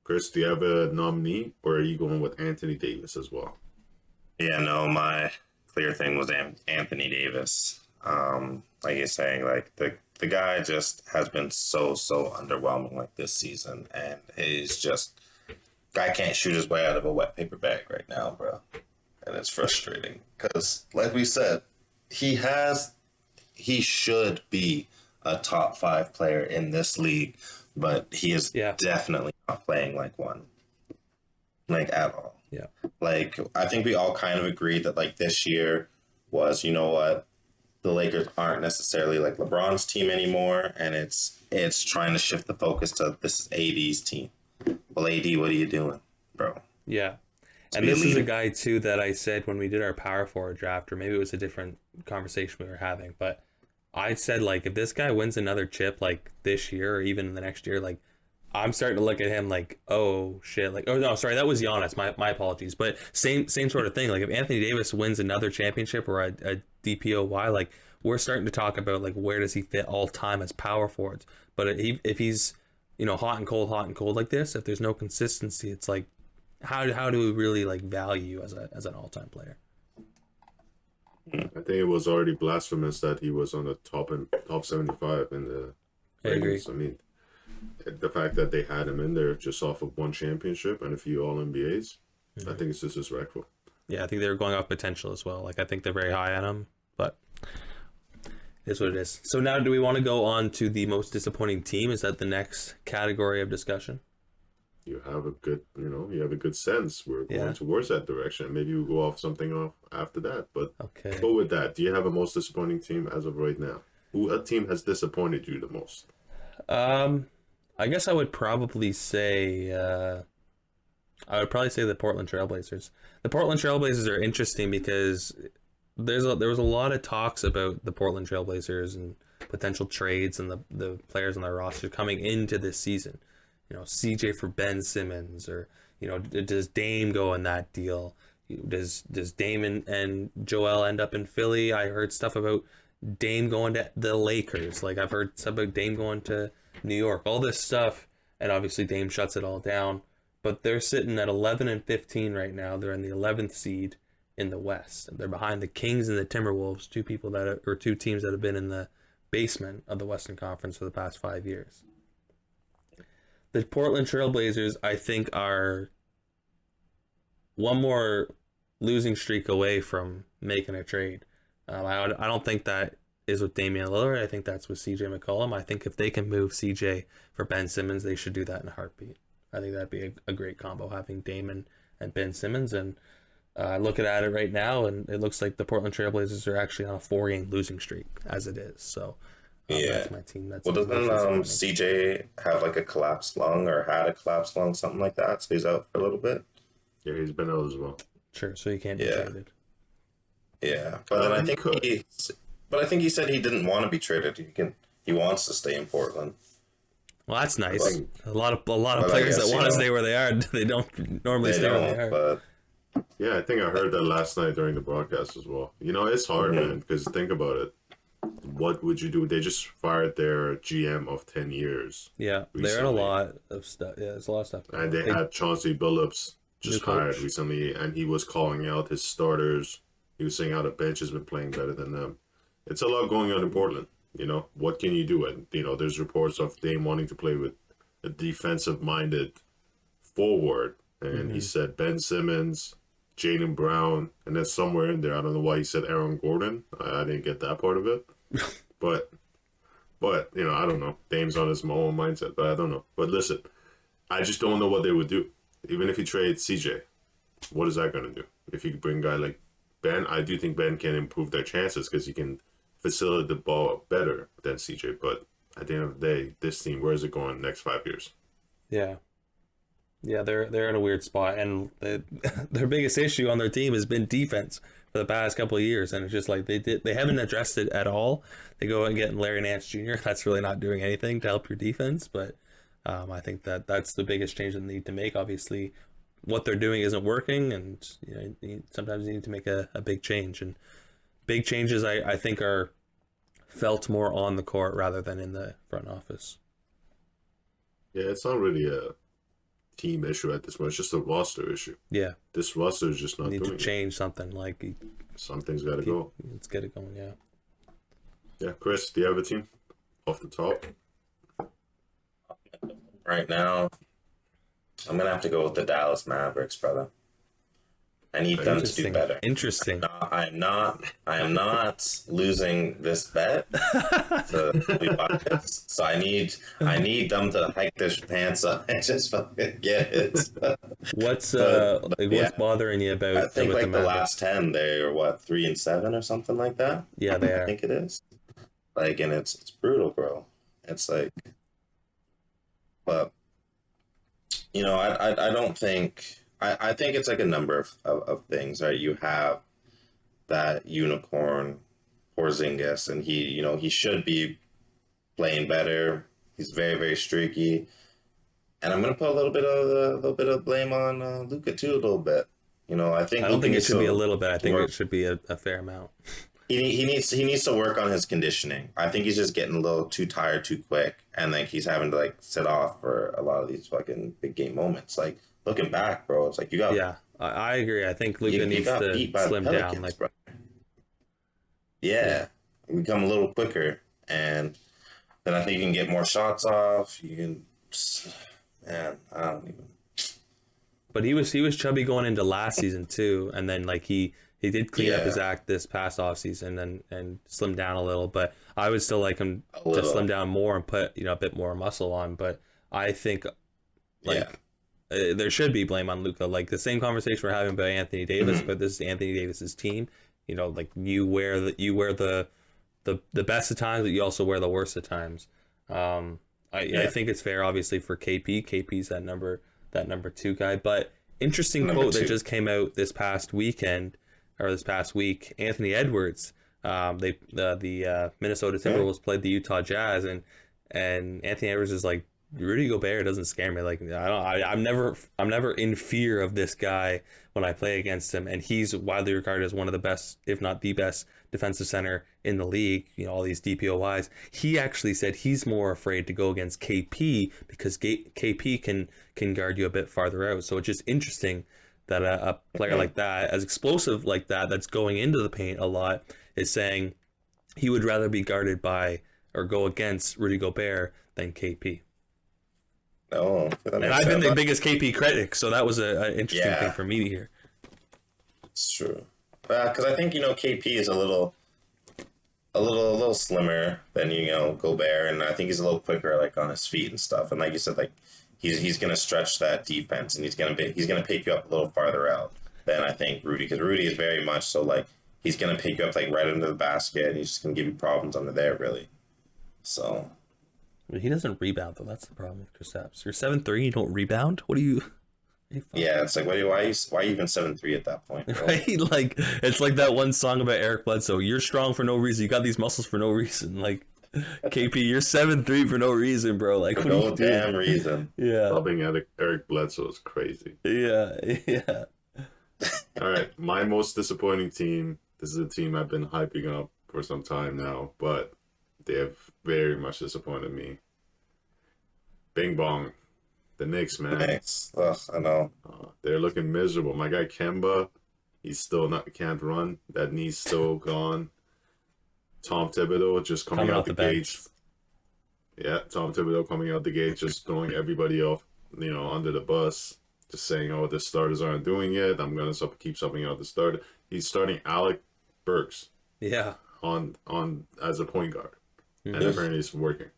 Chris, do you have a nominee, or are you going with Anthony Davis as well? Yeah, no, my clear thing was Anthony Davis. Like you're saying, like the guy just has been so underwhelming like this season, and he's just guy can't shoot his way out of a wet paper bag right now, bro, and it's frustrating because, like we said, he should be a top 5 player in this league, but he is definitely not playing like one, like at all. Yeah, like I think we all kind of agreed that like this year was, you know what, the Lakers aren't necessarily like LeBron's team anymore, and it's trying to shift the focus to this is AD's team. Well, AD, what are you doing, bro? Yeah. And this is a guy, too, that I said when we did our power forward draft, or maybe it was a different conversation we were having, but I said, like, if this guy wins another chip, like, this year or even in the next year, like, I'm starting to look at him like, oh, shit. Like, oh, no, sorry, that was Giannis. My apologies. But same sort of thing. Like, if Anthony Davis wins another championship or a DPOY, like, we're starting to talk about, like, where does he fit all time as power forwards? But if he's, you know, hot and cold like this, if there's no consistency, it's like, how do we really like value as an all-time player? I think it was already blasphemous that he was on the top 75 in the ratings. I mean, the fact that they had him in there just off of one championship and a few All NBAs, I think it's disrespectful. Yeah, I think they were going off potential as well. Like I think they're very high on him, but it is what it is. So now, do we want to go on to the most disappointing team? Is that the next category of discussion? You have a good sense. We're going towards that direction. Maybe we'll go off something off after that. But go with that. Do you have a most disappointing team as of right now? What team has disappointed you the most? I guess I would probably say the Portland Trailblazers. The Portland Trailblazers are interesting because there was a lot of talks about the Portland Trailblazers and potential trades and the players on their roster coming into this season. You know, CJ for Ben Simmons, or, you know, does Dame go in that deal? Does Dame and Joel end up in Philly? I heard stuff about Dame going to the Lakers. Like, I've heard stuff about Dame going to New York. All this stuff, and obviously Dame shuts it all down. But they're sitting at 11 and 15 right now. They're in the 11th seed in the West. They're behind the Kings and the Timberwolves, two teams that have been in the basement of the Western Conference for the past 5 years. The Portland Trailblazers, I think, are one more losing streak away from making a trade. I don't think that is with Damian Lillard. I think that's with CJ McCollum. I think if they can move CJ for Ben Simmons, they should do that in a heartbeat. I think that'd be a great combo, having Dame and Ben Simmons. And looking at it right now, and it looks like the Portland Trailblazers are actually on a 4-game losing streak as it is. So that's my team. Well, doesn't CJ have like a collapsed lung, or had a collapsed lung, something like that? So he's out for a little bit. Yeah, he's been out as well. Sure, so he can't be traded. Yeah, but then I think he said he didn't want to be traded. He wants to stay in Portland. Well, that's nice. A lot of players that want to stay where they are, they don't normally stay where they are. But yeah, I think I heard that last night during the broadcast as well. You know, it's hard, man, because think about it. What would you do? They just fired their GM of 10 years. Yeah, they're in a lot of stuff. Yeah, there's a lot of stuff. And they had Chauncey Billups just hired recently, and he was calling out his starters. He was saying how the bench has been playing better than them. It's a lot going on in Portland. You know, what can you do? And, you know, there's reports of Dame wanting to play with a defensive-minded forward. And he said Ben Simmons, Jaylen Brown, and then somewhere in there, I don't know why he said Aaron Gordon. I didn't get that part of it. But you know, I don't know. Dame's on his own mindset, but I don't know. But listen, I just don't know what they would do. Even if he trades CJ, what is that going to do? If you bring a guy like Ben, I do think Ben can improve their chances because he can facilitate the ball better than CJ. But at the end of the day, this team, where is it going next 5 years? Yeah, they're in a weird spot, and their biggest issue on their team has been defense for the past couple of years, and it's just like they haven't addressed it at all. They go and get Larry Nance Jr. That's really not doing anything to help your defense, but I think that's the biggest change that they need to make. Obviously, what they're doing isn't working, and you know, sometimes you need to make a big change, and big changes I think are felt more on the court rather than in the front office. Yeah, it's not really a team issue at this point. It's just a roster issue. Yeah, this roster is just not doing it. Need to change something. Like something's got to go. Let's get it going. Yeah. Yeah, Chris, do you have a team off the top? Right now, I'm gonna have to go with the Dallas Mavericks, brother. I need them to do better. Interesting. I am not losing this bet to be biased. So I need them to hike their pants up and just fucking get it. What's bothering you about? I think like the last 10, they're 3-7 or something like that. Yeah, they are. I think it is. Like, and it's brutal, bro. It's like, but you know, I don't think. I think it's like a number of things, right? You have that unicorn Porzingis, and he should be playing better. He's very, very streaky, and I'm gonna put a little bit of blame on Luka too, a little bit. You know, I don't think it should be a little bit. I think it should be a fair amount. He needs to work on his conditioning. I think he's just getting a little too tired too quick, and like he's having to like sit off for a lot of these fucking big game moments. Like, looking back, bro, it's like you got. Yeah, I agree. I think Luka needs to slim down. Like, bro. Yeah, become a little quicker, and then I think you can get more shots off. You can, man, I don't even. But he was chubby going into last season too, and then like he did clean up his act this past off season and slim down a little. But I would still like him to slim down more and put a bit more muscle on. But I think there should be blame on Luka. Like the same conversation we're having about Anthony Davis, but this is Anthony Davis's team. You know, like you wear the best of times, but you also wear the worst of times. I think it's fair, obviously, for KP. KP's that number 2 guy. But interesting quote that just came out this past week. Anthony Edwards. The Minnesota Timberwolves played the Utah Jazz, and Anthony Edwards is like, Rudy Gobert doesn't scare me. Like I'm never in fear of this guy when I play against him, and he's widely regarded as one of the best, if not the best, defensive center in the league. You know, all these DPOYs. He actually said he's more afraid to go against KP because KP can guard you a bit farther out. So it's just interesting that a player like that, as explosive like that, that's going into the paint a lot, is saying he would rather be guarded by or go against Rudy Gobert than KP. No, and I've been the biggest KP critic, so that was an interesting thing for me to hear. It's true, because I think KP is a little slimmer than Gobert, and I think he's a little quicker, like on his feet and stuff. And like you said, like he's gonna stretch that defense, and he's gonna pick you up a little farther out than I think Rudy, because Rudy is very much so like he's gonna pick you up like right under the basket, and he's just gonna give you problems under there, really. So. He doesn't rebound though. That's the problem with Kristaps. You're 7'3", you don't rebound. What do you? Yeah, it's like why are you even 7'3" at that point? Bro? Right, like it's like that one song about Eric Bledsoe. You're strong for no reason. You got these muscles for no reason. Like KP, you're 7'3" for no reason, bro. Like for no damn reason. Yeah, loving Eric Bledsoe is crazy. Yeah. All right, my most disappointing team. This is a team I've been hyping up for some time now, but they have very much disappointed me. Bing bong. The Knicks, man. Knicks. Ugh, I know. They're looking miserable. My guy Kemba, he's still can't run. That knee's still gone. Tom Thibodeau just coming out the gates. Yeah, Tom Thibodeau coming out the gate, just throwing everybody off, under the bus. Just saying, oh, the starters aren't doing it. I'm going to keep subbing out the starter. He's starting Alec Burks. Yeah. On as a point guard. Mm-hmm. And apparently it's working.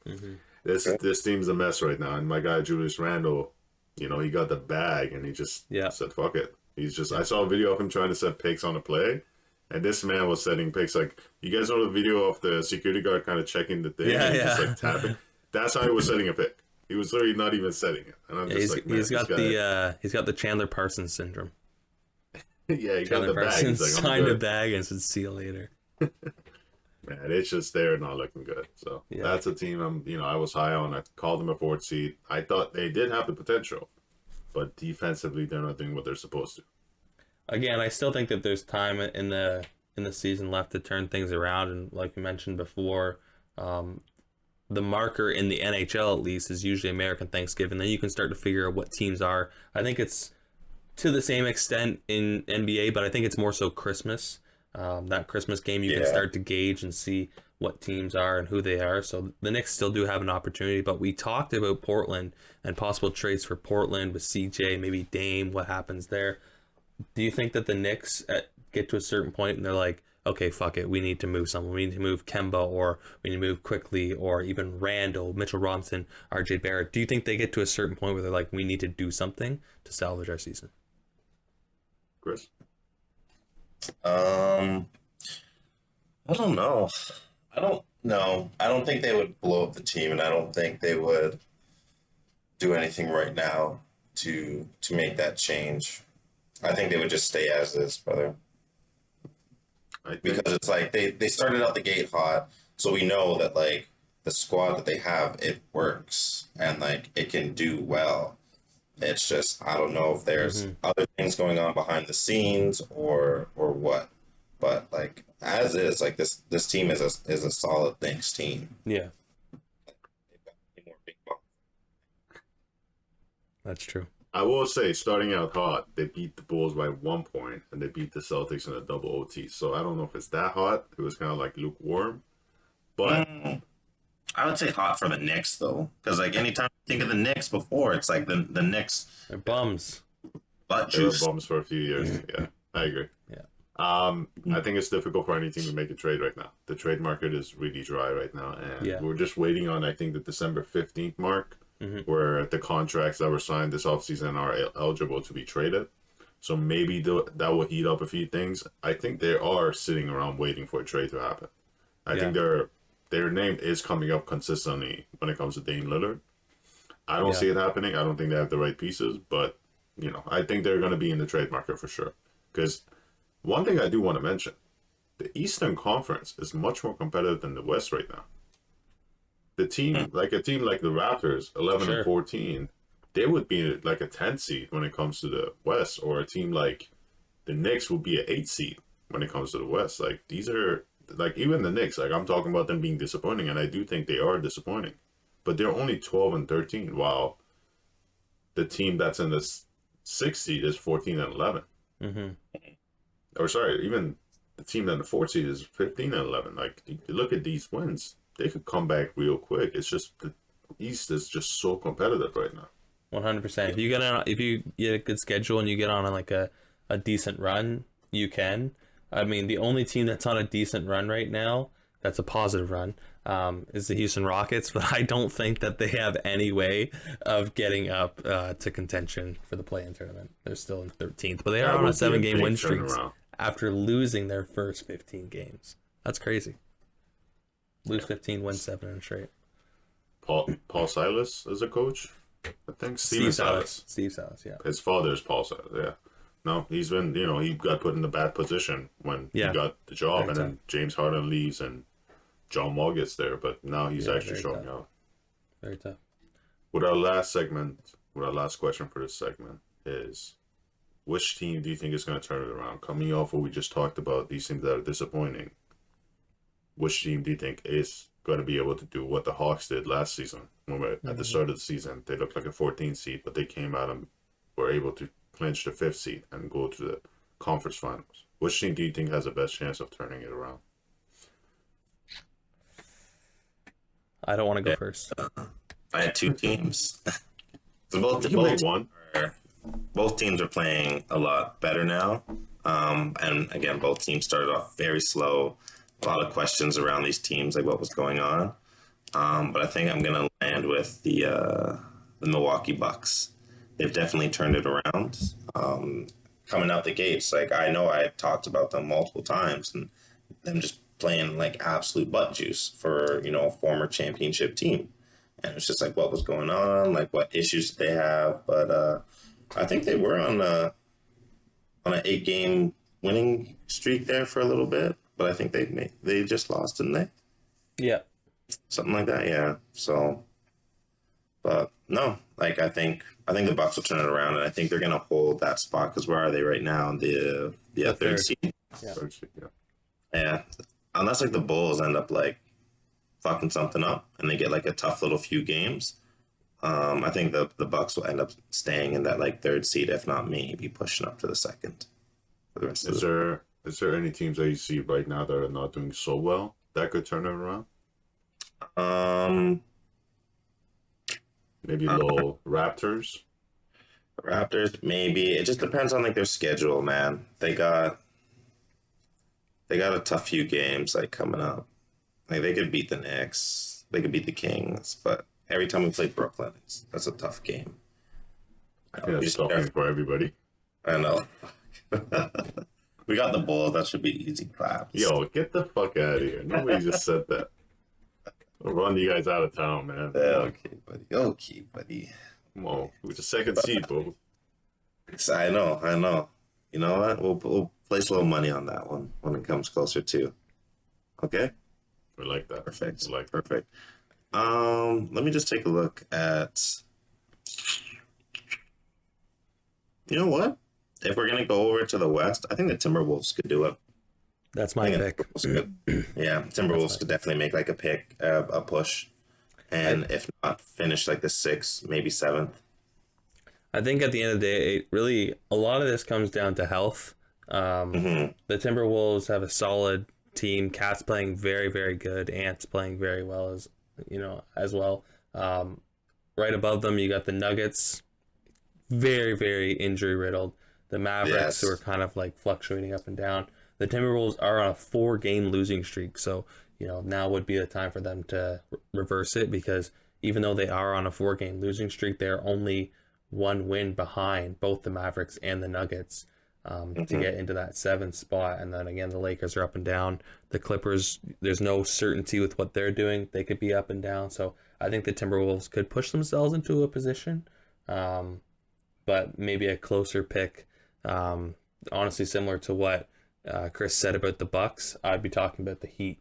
Mm-hmm. This team's a mess right now. And my guy Julius Randle, he got the bag and he just said, fuck it. I saw a video of him trying to set picks on a play. And this man was setting picks. Like, you guys know the video of the security guard kind of checking the thing? Yeah. Just like tapping. That's how he was setting a pick. He was literally not even setting it. And I'm just like, man, he's got the Chandler Parsons syndrome. Yeah, he Chandler got the Parsons bag. signed a bag and said, see you later. Man, it's just they're not looking good. So that's a team I was high on. I called them a 4th seed. I thought they did have the potential, but defensively they're not doing what they're supposed to. Again, I still think that there's time in the season left to turn things around, and like we mentioned before, the marker in the NHL at least is usually American Thanksgiving. Then you can start to figure out what teams are. I think it's to the same extent in NBA, but I think it's more so Christmas. That Christmas game, you can start to gauge and see what teams are and who they are. So the Knicks still do have an opportunity, but we talked about Portland and possible trades for Portland with CJ, maybe Dame, what happens there. Do you think that the Knicks get to a certain point and they're like, okay, fuck it, we need to move someone. We need to move Kemba, or we need to move quickly, or even Randall, Mitchell Robinson, RJ Barrett. Do you think they get to a certain point where they're like, we need to do something to salvage our season? Chris? I don't know. I don't know. I don't think they would blow up the team, and I don't think they would do anything right now to make that change. I think they would just stay as is, brother. Because it's like they started out the gate hot, so we know that like the squad that they have, it works and like it can do well. It's just I don't know if there's other things going on behind the scenes or what. But like as is, like this team is a solid Knicks team. Yeah. That's true. I will say, starting out hot, they beat the Bulls by 1 point, and they beat the Celtics in a double OT. So I don't know if it's that hot. It was kind of like lukewarm. But I would say hot for the Knicks, though. Because like anytime you think of the Knicks before, it's like the Knicks. They're bums. Butt they were juice. bums for a few years. Yeah, I agree. Yeah. I think it's difficult for any team to make a trade right now. The trade market is really dry right now. And we're just waiting on, I think, the December 15th mark. Where the contracts that were signed this offseason are eligible to be traded. So maybe that will heat up a few things. I think they are sitting around waiting for a trade to happen. I think their name is coming up consistently when it comes to Dame Lillard. I don't see it happening. I don't think they have the right pieces, but I think they're going to be in the trade market for sure. Because one thing I do want to mention, the Eastern Conference is much more competitive than the West right now. The team, like a team like the Raptors, 11 and 14, they would be like a 10 seed when it comes to the West, or a team like the Knicks would be an 8 seed when it comes to the West. Like these are like even the Knicks. Like I'm talking about them being disappointing, and I do think they are disappointing, but they're only 12 and 13, while the team that's in the 6th seed is 14 and 11. Or sorry, even the team in the 4th seed is 15 and 11. Like you look at these wins. They could come back real quick. It's just the East is just so competitive right now. 100%. If you get a good schedule and you get on like a decent run, you can. I mean, the only team that's on a decent run right now, that's a positive run, is the Houston Rockets. But I don't think that they have any way of getting up to contention for the play-in tournament. They're still in 13th, but they are on a 7-game win streak after losing their first 15 games. That's crazy. Lose 15, win 7 in a straight. Paul Silas is a coach, I think. Steve Silas. Steve Silas, yeah. His father is Paul Silas, yeah. No, he's been, he got put in a bad position when he got the job, and then James Harden leaves and John Wall gets there, but now he's actually showing out. Very tough. With our last question for this segment is, which team do you think is going to turn it around? Coming off what we just talked about, these teams that are disappointing, which team do you think is going to be able to do what the Hawks did last season? When at the start of the season, they looked like a 14 seed, but they came out and were able to clinch the 5th seed and go to the conference finals. Which team do you think has the best chance of turning it around? I don't want to go first. I had 2 teams. Both teams are playing a lot better now. And again, both teams started off very slow. A lot of questions around these teams, like what was going on. But I think I'm going to land with the Milwaukee Bucks. They've definitely turned it around. Coming out the gates, like I know I talked about them multiple times, and them just playing like absolute butt juice for a former championship team. And it's just like what was going on, like what issues did they have. But I think they were on an 8-game winning streak there for a little bit. But I think they just lost, didn't they? Yeah. Something like that, yeah. So, but no, like I think the Bucks will turn it around, and I think they're gonna hold that spot because where are they right now? The 3rd seed. Yeah. 3rd seed, yeah. Yeah, unless like the Bulls end up like fucking something up and they get like a tough little few games, I think the Bucks will end up staying in that like 3rd seed, if not maybe pushing up to the 2nd for the rest of Is there any teams that you see right now that are not doing so well that could turn it around? Um, Maybe little Raptors. Raptors, maybe. It just depends on like their schedule, man. They got a tough few games like coming up. Like they could beat the Knicks, they could beat the Kings, but every time we play Brooklyn, that's a tough game. I think that's tough for everybody. I know. We got the Bulls. That should be easy claps. Yo, get the fuck out of here. Nobody just said that. We'll run you guys out of town, man. Okay, buddy. Okay, buddy. Come on. We're the second seed, bro. I know. You know what? We'll place a little money on that one when it comes closer to. Okay? We like that. Perfect. We like that. Perfect. Let me just take a look at. You know what? If we're gonna go over to the West, I think the Timberwolves could do it. That's my pick. Yeah, Timberwolves could definitely make like a push, and if not, finish like the 6th, maybe 7th. I think at the end of the day, a lot of this comes down to health. The Timberwolves have a solid team. Cat's playing very, very good. Ant's playing very well as well. Right above them, you got the Nuggets, very, very injury riddled. The Mavericks, who are kind of like fluctuating up and down. The Timberwolves are on a 4-game losing streak, so now would be the time for them to reverse it, because even though they are on a 4-game losing streak, they're only 1 win behind both the Mavericks and the Nuggets to get into that 7th spot. And then again, the Lakers are up and down. The Clippers, there's no certainty with what they're doing. They could be up and down. So I think the Timberwolves could push themselves into a position, but maybe a closer pick. Honestly, similar to what Chris said about the Bucks, I'd be talking about the Heat.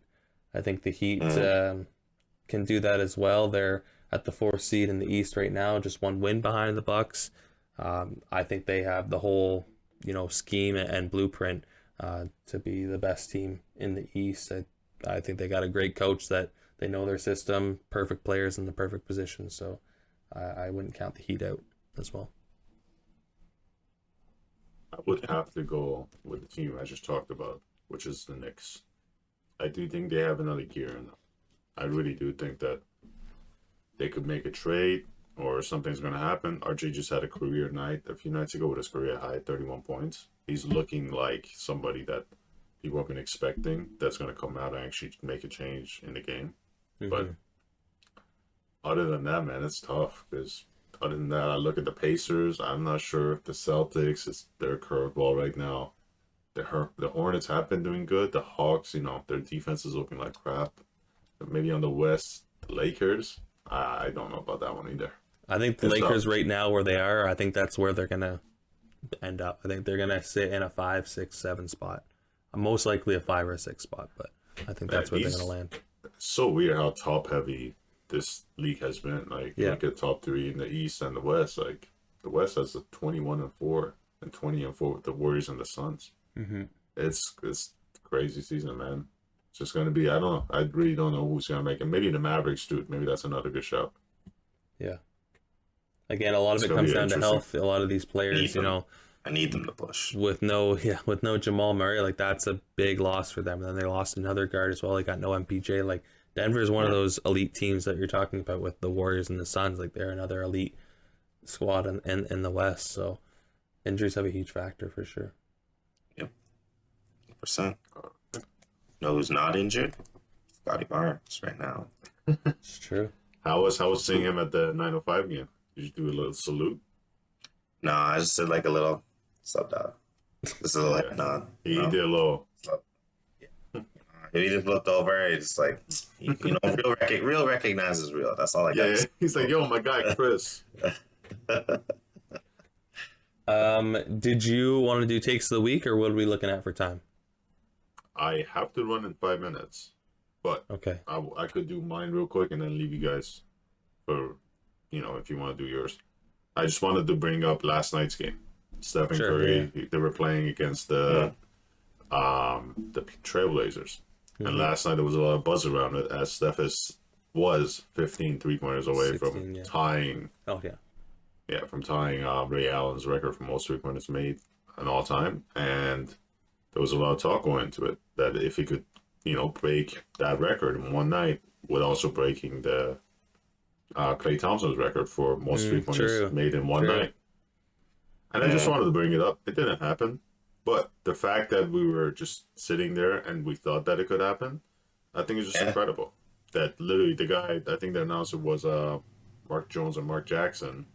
I think the Heat can do that as well. They're at the 4th seed in the East right now, just 1 win behind the Bucks. I think they have the whole scheme and blueprint to be the best team in the East. I think they got a great coach that they know their system, perfect players in the perfect position. So I wouldn't count the Heat out as well. I would have to go with the team I just talked about, which is the Knicks. I do think they have another gear in them. I really do think that they could make a trade or something's going to happen. RJ just had a career night a few nights ago with his career high, 31 points. He's looking like somebody that people have been expecting that's going to come out and actually make a change in the game. But other than that, man, it's tough because other than that, I look at the Pacers. I'm not sure if the Celtics is their curveball right now. The Hornets have been doing good. The Hawks, their defense is looking like crap. But maybe on the West, the Lakers, I don't know about that one either. I think the Lakers right now where they are, I think that's where they're going to end up. I think they're going to sit in a 5, 6, 7 spot. Most likely a 5 or 6 spot, but I think that's where they're going to land. It's so weird how top-heavy this league has been. Like, you look at top 3 in the East and the West. Like, the West has a 21-4 and 20-4 with the Warriors and the Suns. It's crazy season, man. It's just going to be, I don't know. I really don't know who's going to make it. Maybe the Mavericks, dude. Maybe that's another good shout. Yeah. Again, a lot of it comes down to health. A lot of these players, I need them to push. With no Jamal Murray, like that's a big loss for them. And then they lost another guard as well. They got no MPJ. Like Denver is one of those elite teams that you're talking about with the Warriors and the Suns. Like they're another elite squad in the West. So injuries have a huge factor for sure. Yep. 100%. Know who's not injured? Scotty Barnes right now. It's true. How was seeing him at the 905 game? Did you do a little salute? No, I just did like a little sub dog. Just a little nod. He did a little. He just looked over. He's like, real recognizes real. That's all I got. Yeah, he's like, yo, my guy Chris. Did you want to do takes of the week, or what are we looking at for time? I have to run in 5 minutes, but okay, I could do mine real quick and then leave you guys for, if you want to do yours. I just wanted to bring up last night's game. Steph and Curry, they were playing against the Trailblazers. And last night there was a lot of buzz around it as Steph was 15 3-pointers away from tying. Oh, yeah. Yeah, from tying Ray Allen's record for most 3-pointers made an all-time. And there was a lot of talk going into it that if he could break that record in one night, with also breaking the Klay Thompson's record for most 3-pointers made in one night. And I just wanted to bring it up. It didn't happen. But the fact that we were just sitting there and we thought that it could happen, I think is just incredible. That literally the guy, I think the announcer was Mark Jones or Mark Jackson,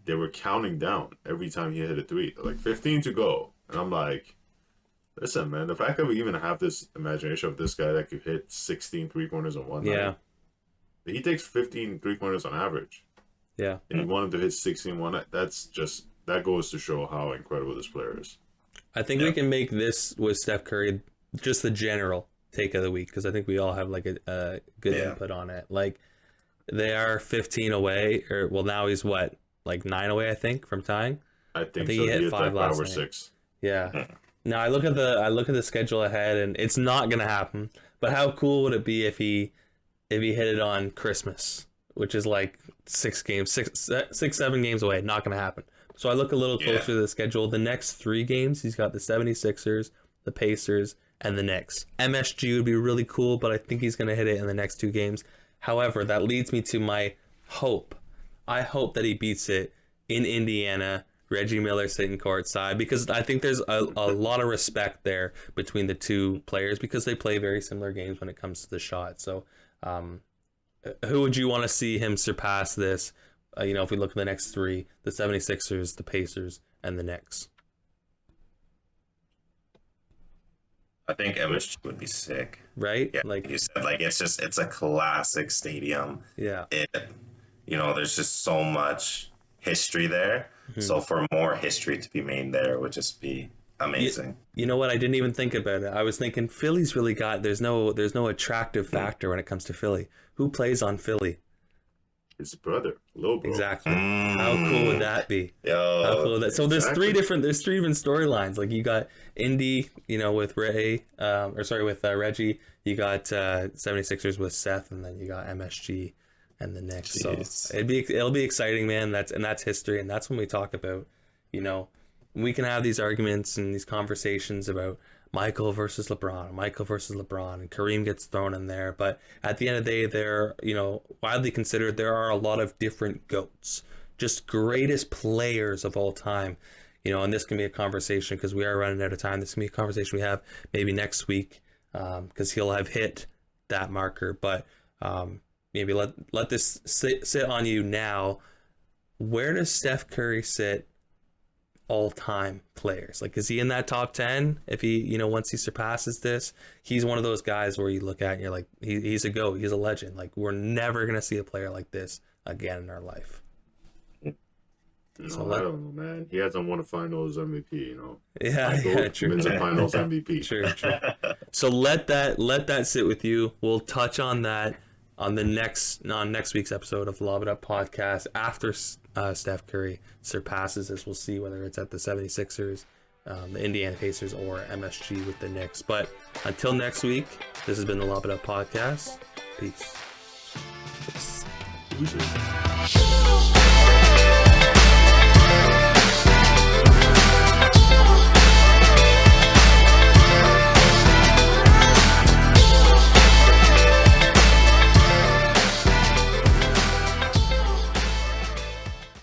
they were counting down every time he hit a three. Like 15 to go. And I'm like, listen, man, the fact that we even have this imagination of this guy that could hit 16 3-pointers in one night. He takes 15 3-pointers on average. Yeah. And you want him to hit 16 one night. That goes to show how incredible this player is. I think we can make this with Steph Curry just the general take of the week, because I think we all have like a good input on it. Like, they are 15 away, or well, now he's what, like 9 away, I think, from tying. I think so. He hit 5 last night. 6. Yeah. Now I look at the schedule ahead, and it's not gonna happen. But how cool would it be if he hit it on Christmas, which is like 6 games, 7 games away? Not gonna happen. So I look a little closer to the schedule. The next 3 games, he's got the 76ers, the Pacers, and the Knicks. MSG would be really cool, but I think he's going to hit it in the next 2 games. However, that leads me to my hope. I hope that he beats it in Indiana, Reggie Miller sitting courtside, because I think there's a lot of respect there between the two players, because they play very similar games when it comes to the shot. So who would you want to see him surpass this? If we look at the next 3, the 76ers, the Pacers, and the Knicks. I think MSG would be sick. Right? Yeah, like you said, like it's a classic stadium. Yeah. There's just so much history there. Mm-hmm. So for more history to be made there would just be amazing. You know what? I didn't even think about it. I was thinking Philly's really there's no attractive factor when it comes to Philly. Who plays on Philly? His brother, Lil Bro. Exactly. How cool would that be? How cool would that? So there's 3 different storylines. Like, you got Indy, with Ray, with Reggie. You got 76ers with Seth, and then you got MSG and the Knicks. Jeez. So it'll be exciting, man. That's history, and that's when we talk about, we can have these arguments and these conversations about Michael versus LeBron, and Kareem gets thrown in there. But at the end of the day, they're, widely considered. There are a lot of different GOATs, just greatest players of all time. And this can be a conversation, because we are running out of time. This can be a conversation we have maybe next week, because he'll have hit that marker. But maybe let this sit on you now. Where does Steph Curry sit all-time players? Like, is he in that top 10? If he, once he surpasses this, he's one of those guys where you look at and you're like, he's a GOAT, he's a legend. Like, we're never gonna see a player like this again in our life. I don't know, man. He hasn't won a Finals MVP. Yeah, true. Wins a Finals MVP. True. So let that sit with you. We'll touch on that on next week's episode of the Lob It Up podcast after Steph Curry surpasses this. We'll see whether it's at the 76ers, the Indiana Pacers, or MSG with the Knicks. But until next week, this has been the Lob It Up podcast. Peace.